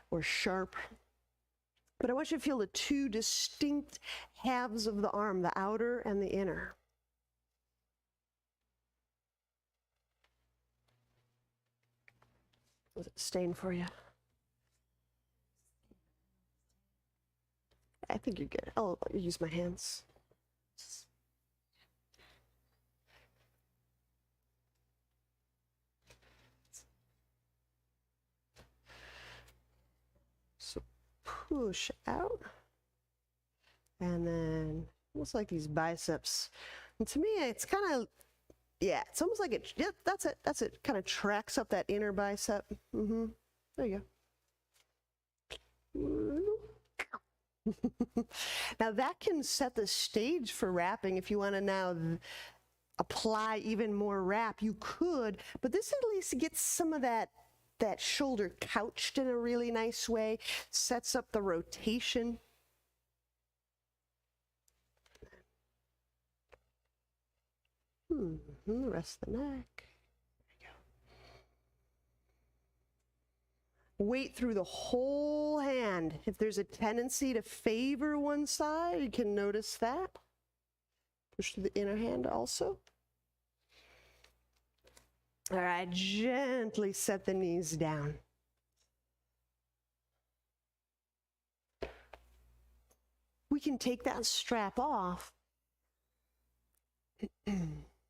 or sharp. But I want you to feel the two distinct halves of the arm, the outer and the inner. Was it staying for you? I think you're good. I'll use my hands. So push out. And then almost like these biceps. And to me, it's kind of Yeah, it's almost like it, yeah, that's it, that's it. Kind of tracks up that inner bicep. There you go. Now that can set the stage for wrapping. If you want to now apply even more wrap, you could, but this at least gets some of that shoulder couched in a really nice way, sets up the rotation. The rest of the neck. There you go. Weight through the whole hand. If there's a tendency to favor one side, you can notice that. Push through the inner hand also. All right, gently set the knees down. We can take that strap off.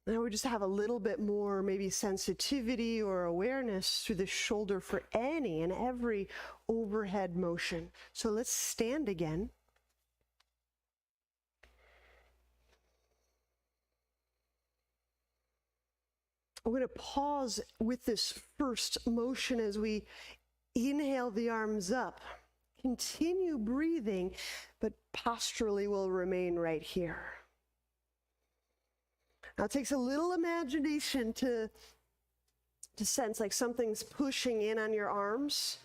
Now we just have a little bit more maybe sensitivity or awareness through the shoulder for any and every overhead motion. So let's stand again. I'm going to pause with this first motion as we inhale the arms up. Continue breathing, but posturally we'll remain right here. Now it takes a little imagination to sense like something's pushing in on your arms.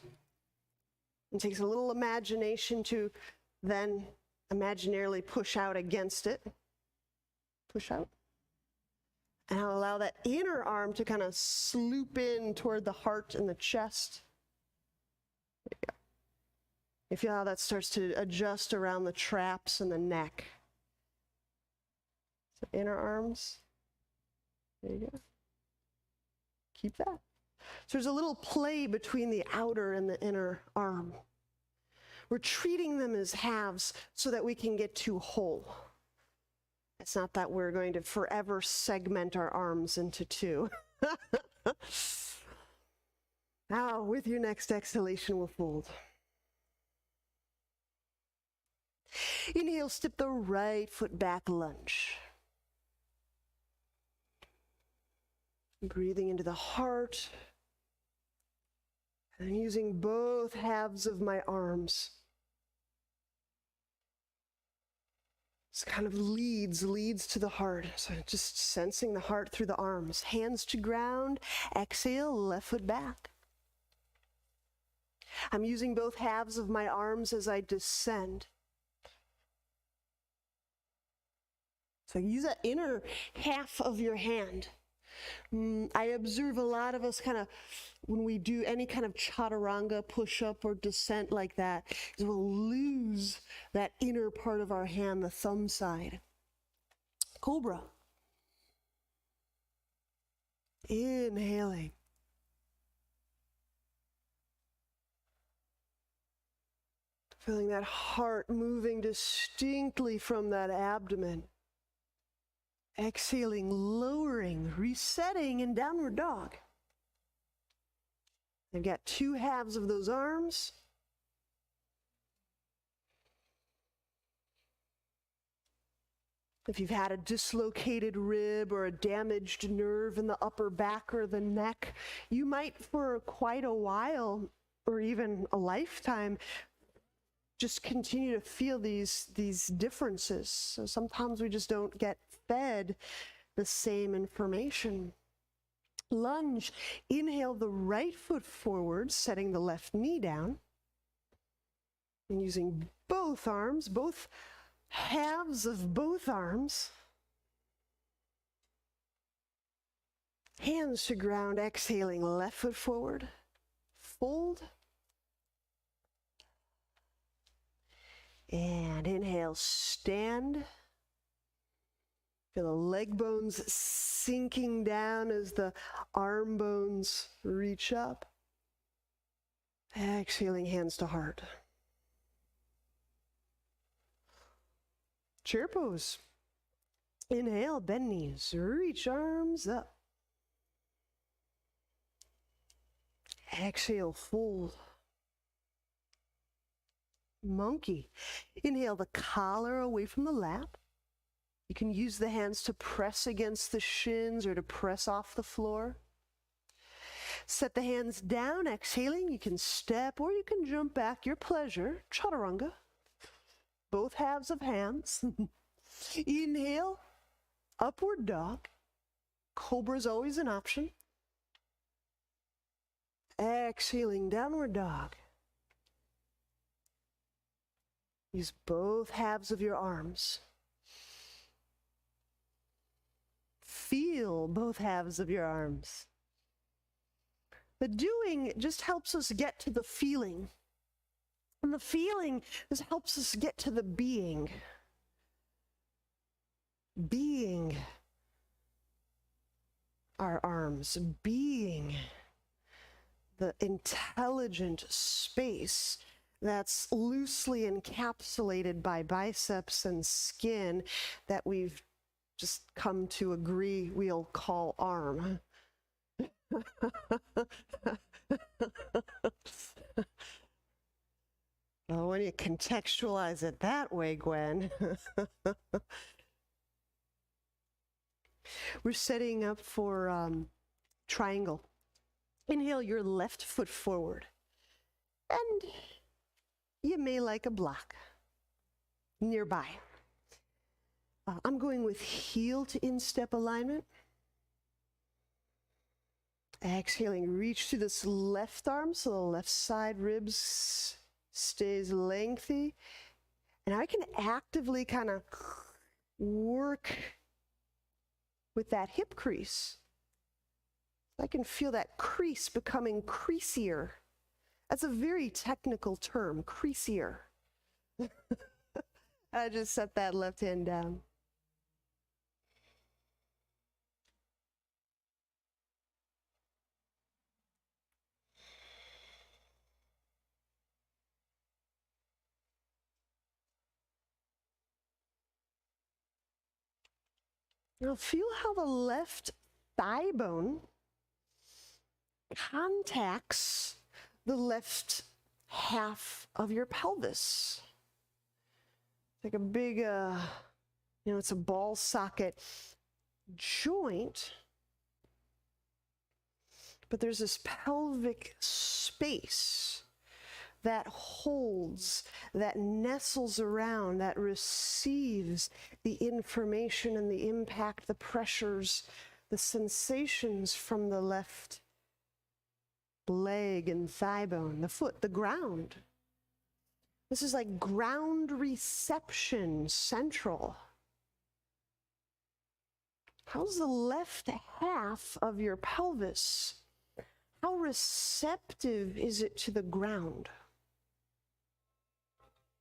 It takes a little imagination to then imaginarily push out against it. Push out. And I'll allow that inner arm to kind of sloop in toward the heart and the chest. There you go. You feel how that starts to adjust around the traps and the neck. So inner arms. There you go. Keep that. So there's a little play between the outer and the inner arm. We're treating them as halves so that we can get to whole. It's not that we're going to forever segment our arms into two. Now, with your next exhalation, we'll fold. Inhale, step the right foot back, lunge. Breathing into the heart. And using both halves of my arms. This kind of leads to the heart. So just sensing the heart through the arms. Hands to ground. Exhale, left foot back. I'm using both halves of my arms as I descend. So use that inner half of your hand. I observe a lot of us kind of, when we do any kind of chaturanga, push-up or descent like that, is we'll lose that inner part of our hand, the thumb side. Cobra. Inhaling. Feeling that heart moving distinctly from that abdomen. Exhaling, lowering, resetting in downward dog. I've got two halves of those arms. If you've had a dislocated rib or a damaged nerve in the upper back or the neck, you might for quite a while or even a lifetime just continue to feel these differences. So sometimes we just don't get fed the same information. Lunge. Inhale the right foot forward, setting the left knee down. And using both arms, both halves of both arms. Hands to ground, exhaling, left foot forward. Fold. And inhale, stand. Feel the leg bones sinking down as the arm bones reach up. Exhaling, hands to heart. Chair pose. Inhale, bend knees, reach arms up. Exhale, fold. Monkey. Inhale the collar away from the lap. You can use the hands to press against the shins or to press off the floor. Set the hands down, exhaling. You can step or you can jump back, your pleasure. Chaturanga. Both halves of hands. Inhale, upward dog. Cobra is always an option. Exhaling, downward dog. Use both halves of your arms. Feel both halves of your arms. The doing just helps us get to the feeling. And the feeling just helps us get to the being. Being our arms, being the intelligent space that's loosely encapsulated by biceps and skin that we've just come to agree we'll call arm. Well, when you contextualize it that way, Gwen. We're setting up for triangle. Inhale your left foot forward. And you may like a block nearby. I'm going with heel to instep alignment. Exhaling, reach through this left arm so the left side ribs stays lengthy. And I can actively kind of work with that hip crease. I can feel that crease becoming creasier. That's a very technical term, creasier. I just set that left hand down. Now feel how the left thigh bone contacts the left half of your pelvis. Like a big, it's a ball socket joint, but there's this pelvic space that holds, that nestles around, that receives the information and the impact, the pressures, the sensations from the left leg and thigh bone, the foot, the ground. This is like ground reception central. How's the left half of your pelvis? How receptive is it to the ground?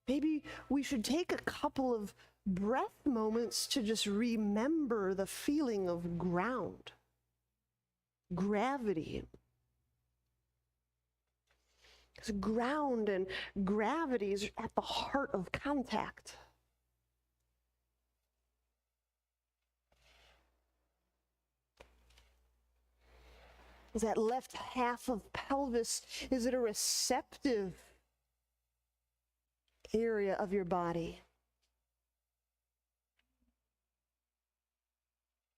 Maybe we should take a couple of breath moments to just remember the feeling of ground, gravity. Because ground and gravity is at the heart of contact. Is that left half of pelvis, is it a receptive area of your body?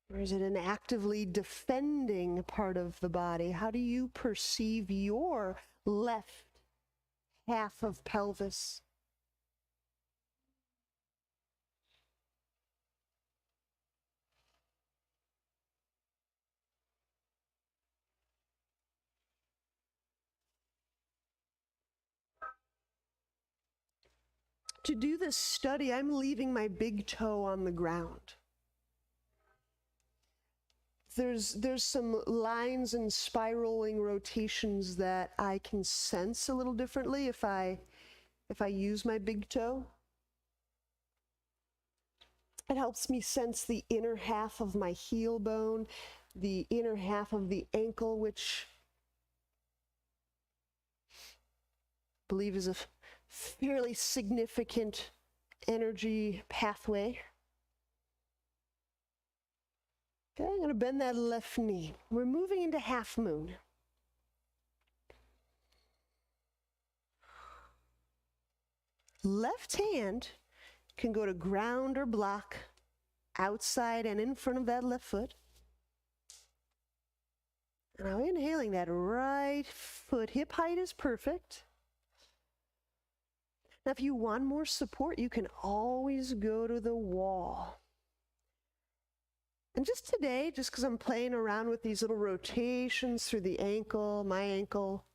Or is it an actively defending part of the body? How do you perceive your left half of pelvis? To do this study, I'm leaving my big toe on the ground. There's some lines and spiraling rotations that I can sense a little differently if I use my big toe. It helps me sense the inner half of my heel bone, the inner half of the ankle, which I believe is a fairly significant energy pathway. Okay, I'm going to bend that left knee. We're moving into half moon. Left hand can go to ground or block. outside and in front of that left foot. And now inhaling, that right foot, hip height is perfect. Now, if you want more support, you can always go to the wall. And just today, just because I'm playing around with these little rotations through the ankle, my ankle,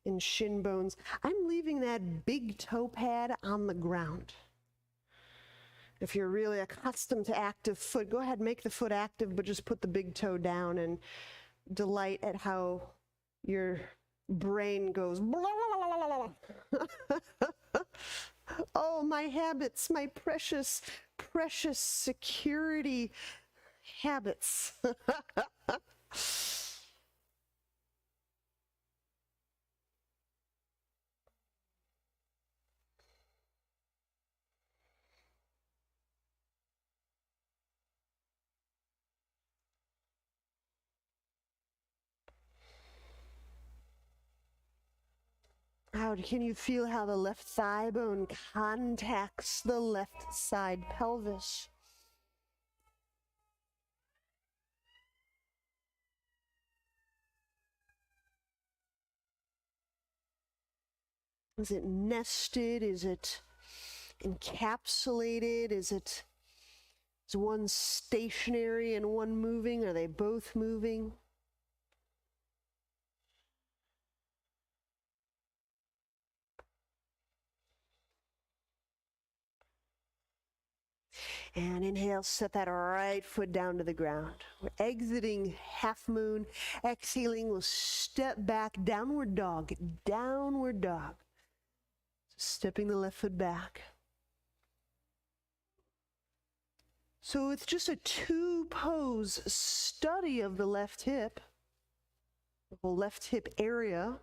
and shin bones, I'm leaving that big toe pad on the ground. If you're really accustomed to active foot, go ahead and make the foot active, but just put the big toe down and delight at how your brain goes. Oh, my habits, my precious, precious security habits. How can you feel how the left thigh bone contacts the left side pelvis? Is it nested? Is it encapsulated? Is one stationary and one moving? Are they both moving? And inhale, set that right foot down to the ground. We're exiting half moon. Exhaling, we'll step back, downward dog, downward dog. Stepping the left foot back. So it's just a two-pose study of the left hip, the whole left hip area.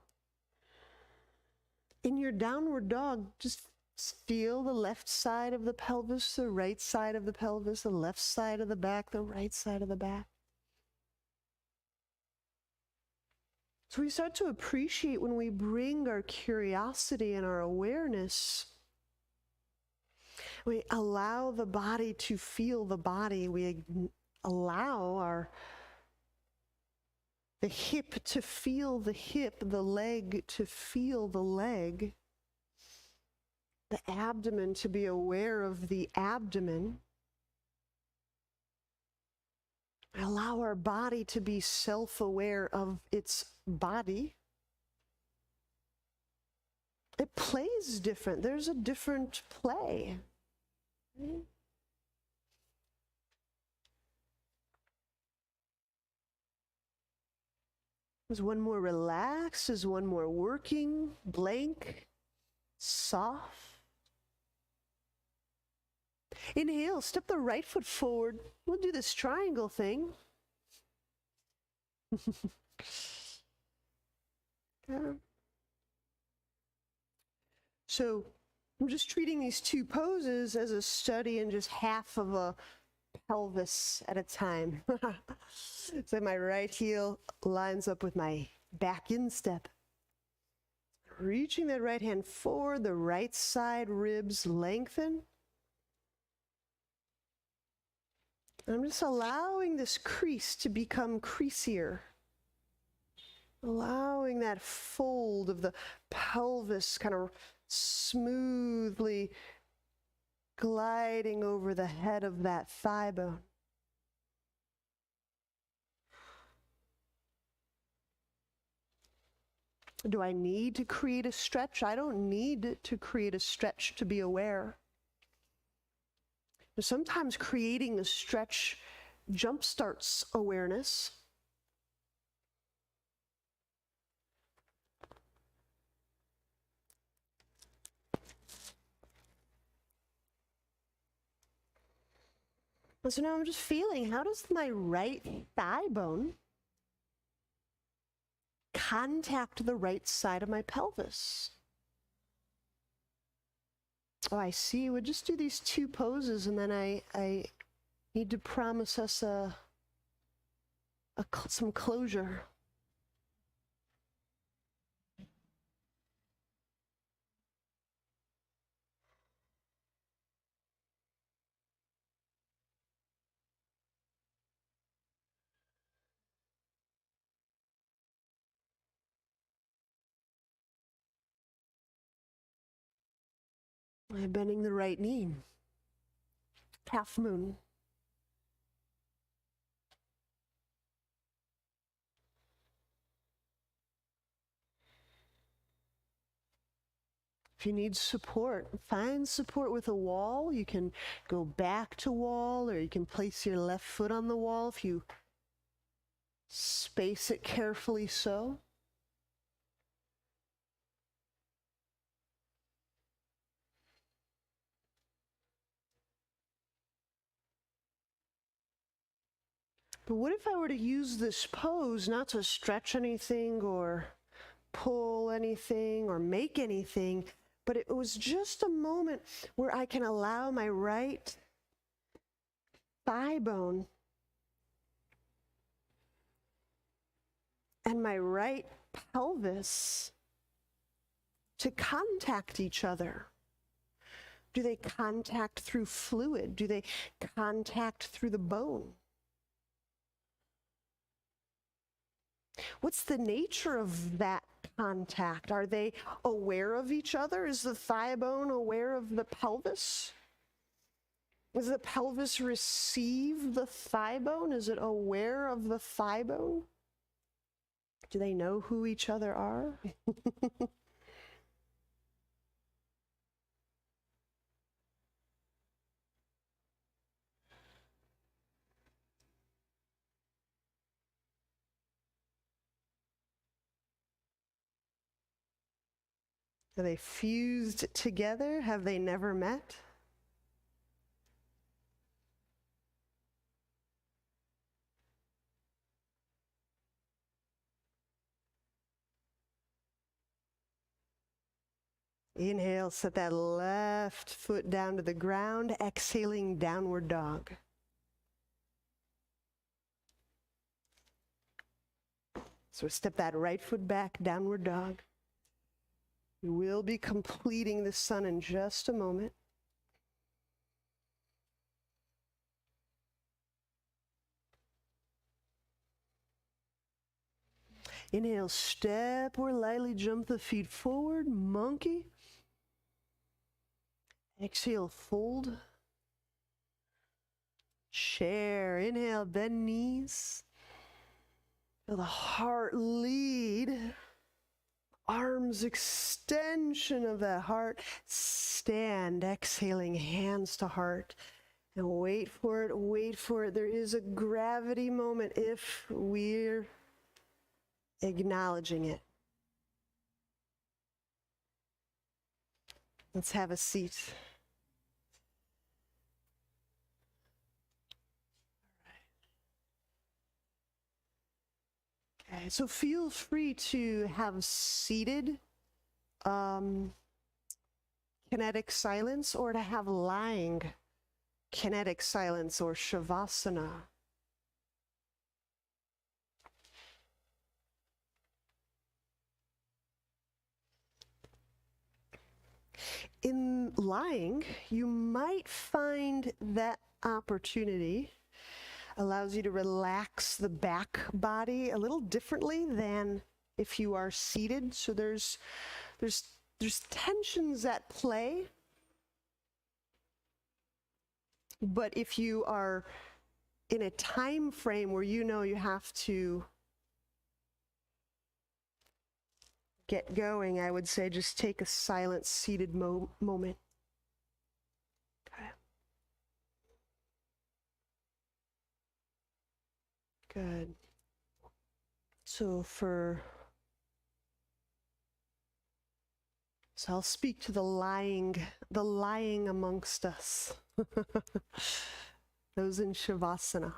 In your downward dog, just feel the left side of the pelvis, the right side of the pelvis, the left side of the back, the right side of the back. So we start to appreciate when we bring our curiosity and our awareness. We allow the body to feel the body. We allow the hip to feel the hip, the leg to feel the leg, the abdomen to be aware of the abdomen. Allow our body to be self-aware of its body. It plays different. There's a different play. Is one more relaxed? Is one more working? Blank? Soft? Inhale, step the right foot forward. We'll do this triangle thing. Yeah. So I'm just treating these two poses as a study in just half of a pelvis at a time. So my right heel lines up with my back instep. Reaching that right hand forward, the right side ribs lengthen. I'm just allowing this crease to become creasier. Allowing that fold of the pelvis kind of smoothly gliding over the head of that thigh bone. Do I need to create a stretch? I don't need to create a stretch to be aware. Sometimes creating a stretch jumpstarts awareness. So now I'm just feeling, how does my right thigh bone contact the right side of my pelvis? Oh, I see. We'll just do these two poses, and then I need to promise us some closure. Bending the right knee. Half moon. If you need support, find support with a wall. You can go back to wall, or you can place your left foot on the wall if you space it carefully so. But what if I were to use this pose not to stretch anything or pull anything or make anything, but it was just a moment where I can allow my right thigh bone and my right pelvis to contact each other. Do they contact through fluid? Do they contact through the bone? What's the nature of that contact? Are they aware of each other? Is the thigh bone aware of the pelvis? Does the pelvis receive the thigh bone? Is it aware of the thigh bone? Do they know who each other are? Are they fused together? Have they never met? Inhale, set that left foot down to the ground, exhaling, downward dog. So step that right foot back, downward dog. You will be completing the sun in just a moment. Inhale, step or lightly jump the feet forward, monkey. Exhale, fold. Chair, inhale, bend knees. Feel the heart lead. Arms, extension of that heart. Stand, exhaling, hands to heart. And wait for it, wait for it. There is a gravity moment if we're acknowledging it. Let's have a seat. Okay, so feel free to have seated kinetic silence, or to have lying kinetic silence or shavasana. In lying, you might find that opportunity allows you to relax the back body a little differently than if you are seated. So there's tensions at play. But if you are in a time frame where you know you have to get going, I would say just take a silent seated moment. Okay. Good. So I'll speak to the lying amongst us. Those in Shavasana.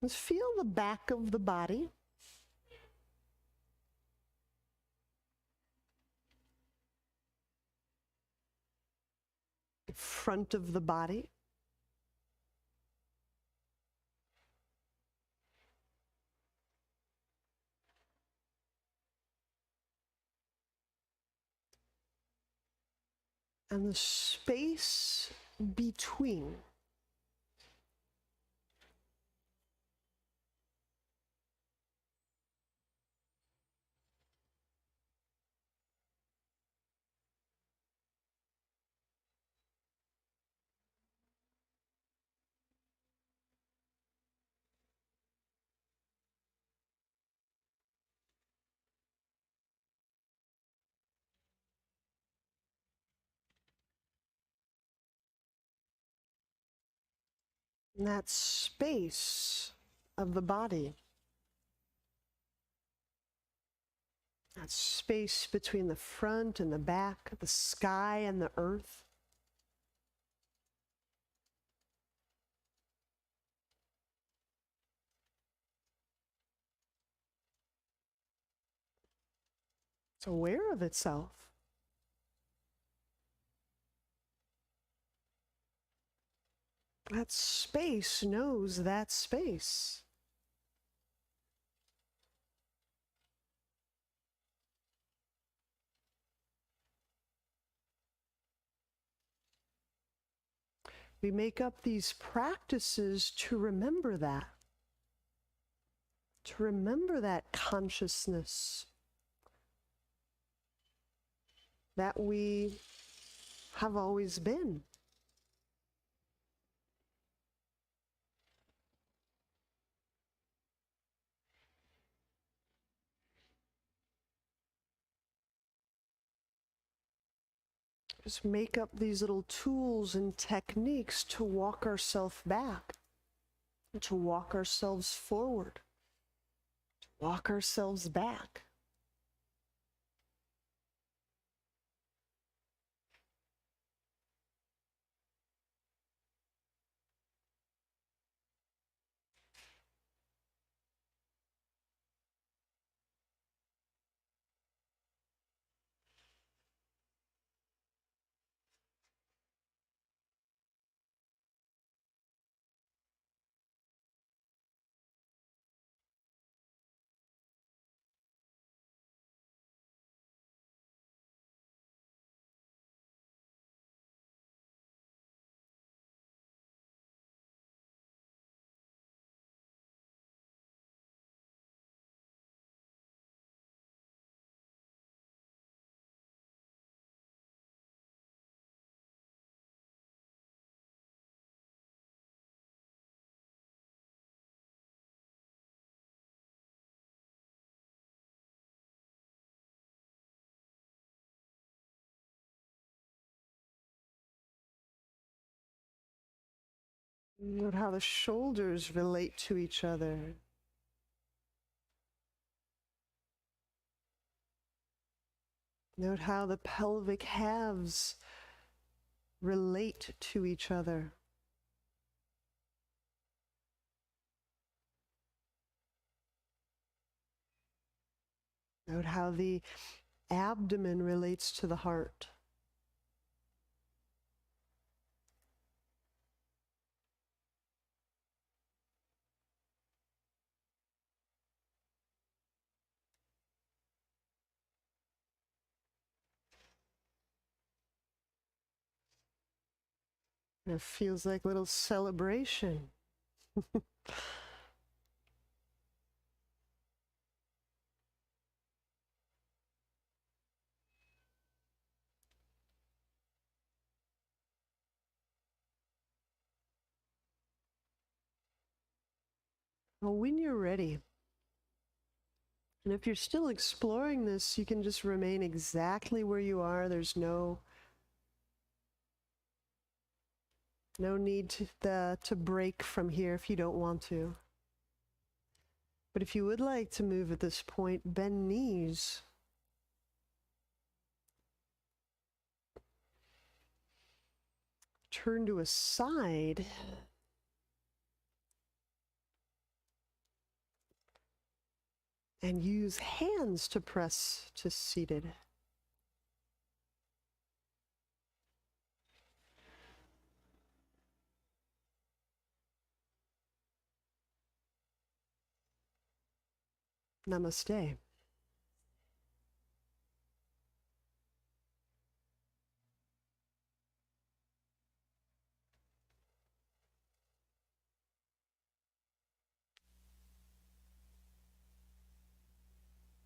Let's feel the back of the body. The front of the body. And the space between. And that space of the body, that space between the front and the back, the sky and the earth. It's aware of itself. That space knows that space. We make up these practices to remember that consciousness that we have always been. Just make up these little tools and techniques to walk ourselves back, to walk ourselves forward, to walk ourselves back. Note how the shoulders relate to each other. Note how the pelvic halves relate to each other. Note how the abdomen relates to the heart. And it feels like a little celebration. Well, when you're ready, and if you're still exploring this, you can just remain exactly where you are. There's no need to break from here if you don't want to. But if you would like to move at this point, bend knees. Turn to a side. And use hands to press to seated. Namaste.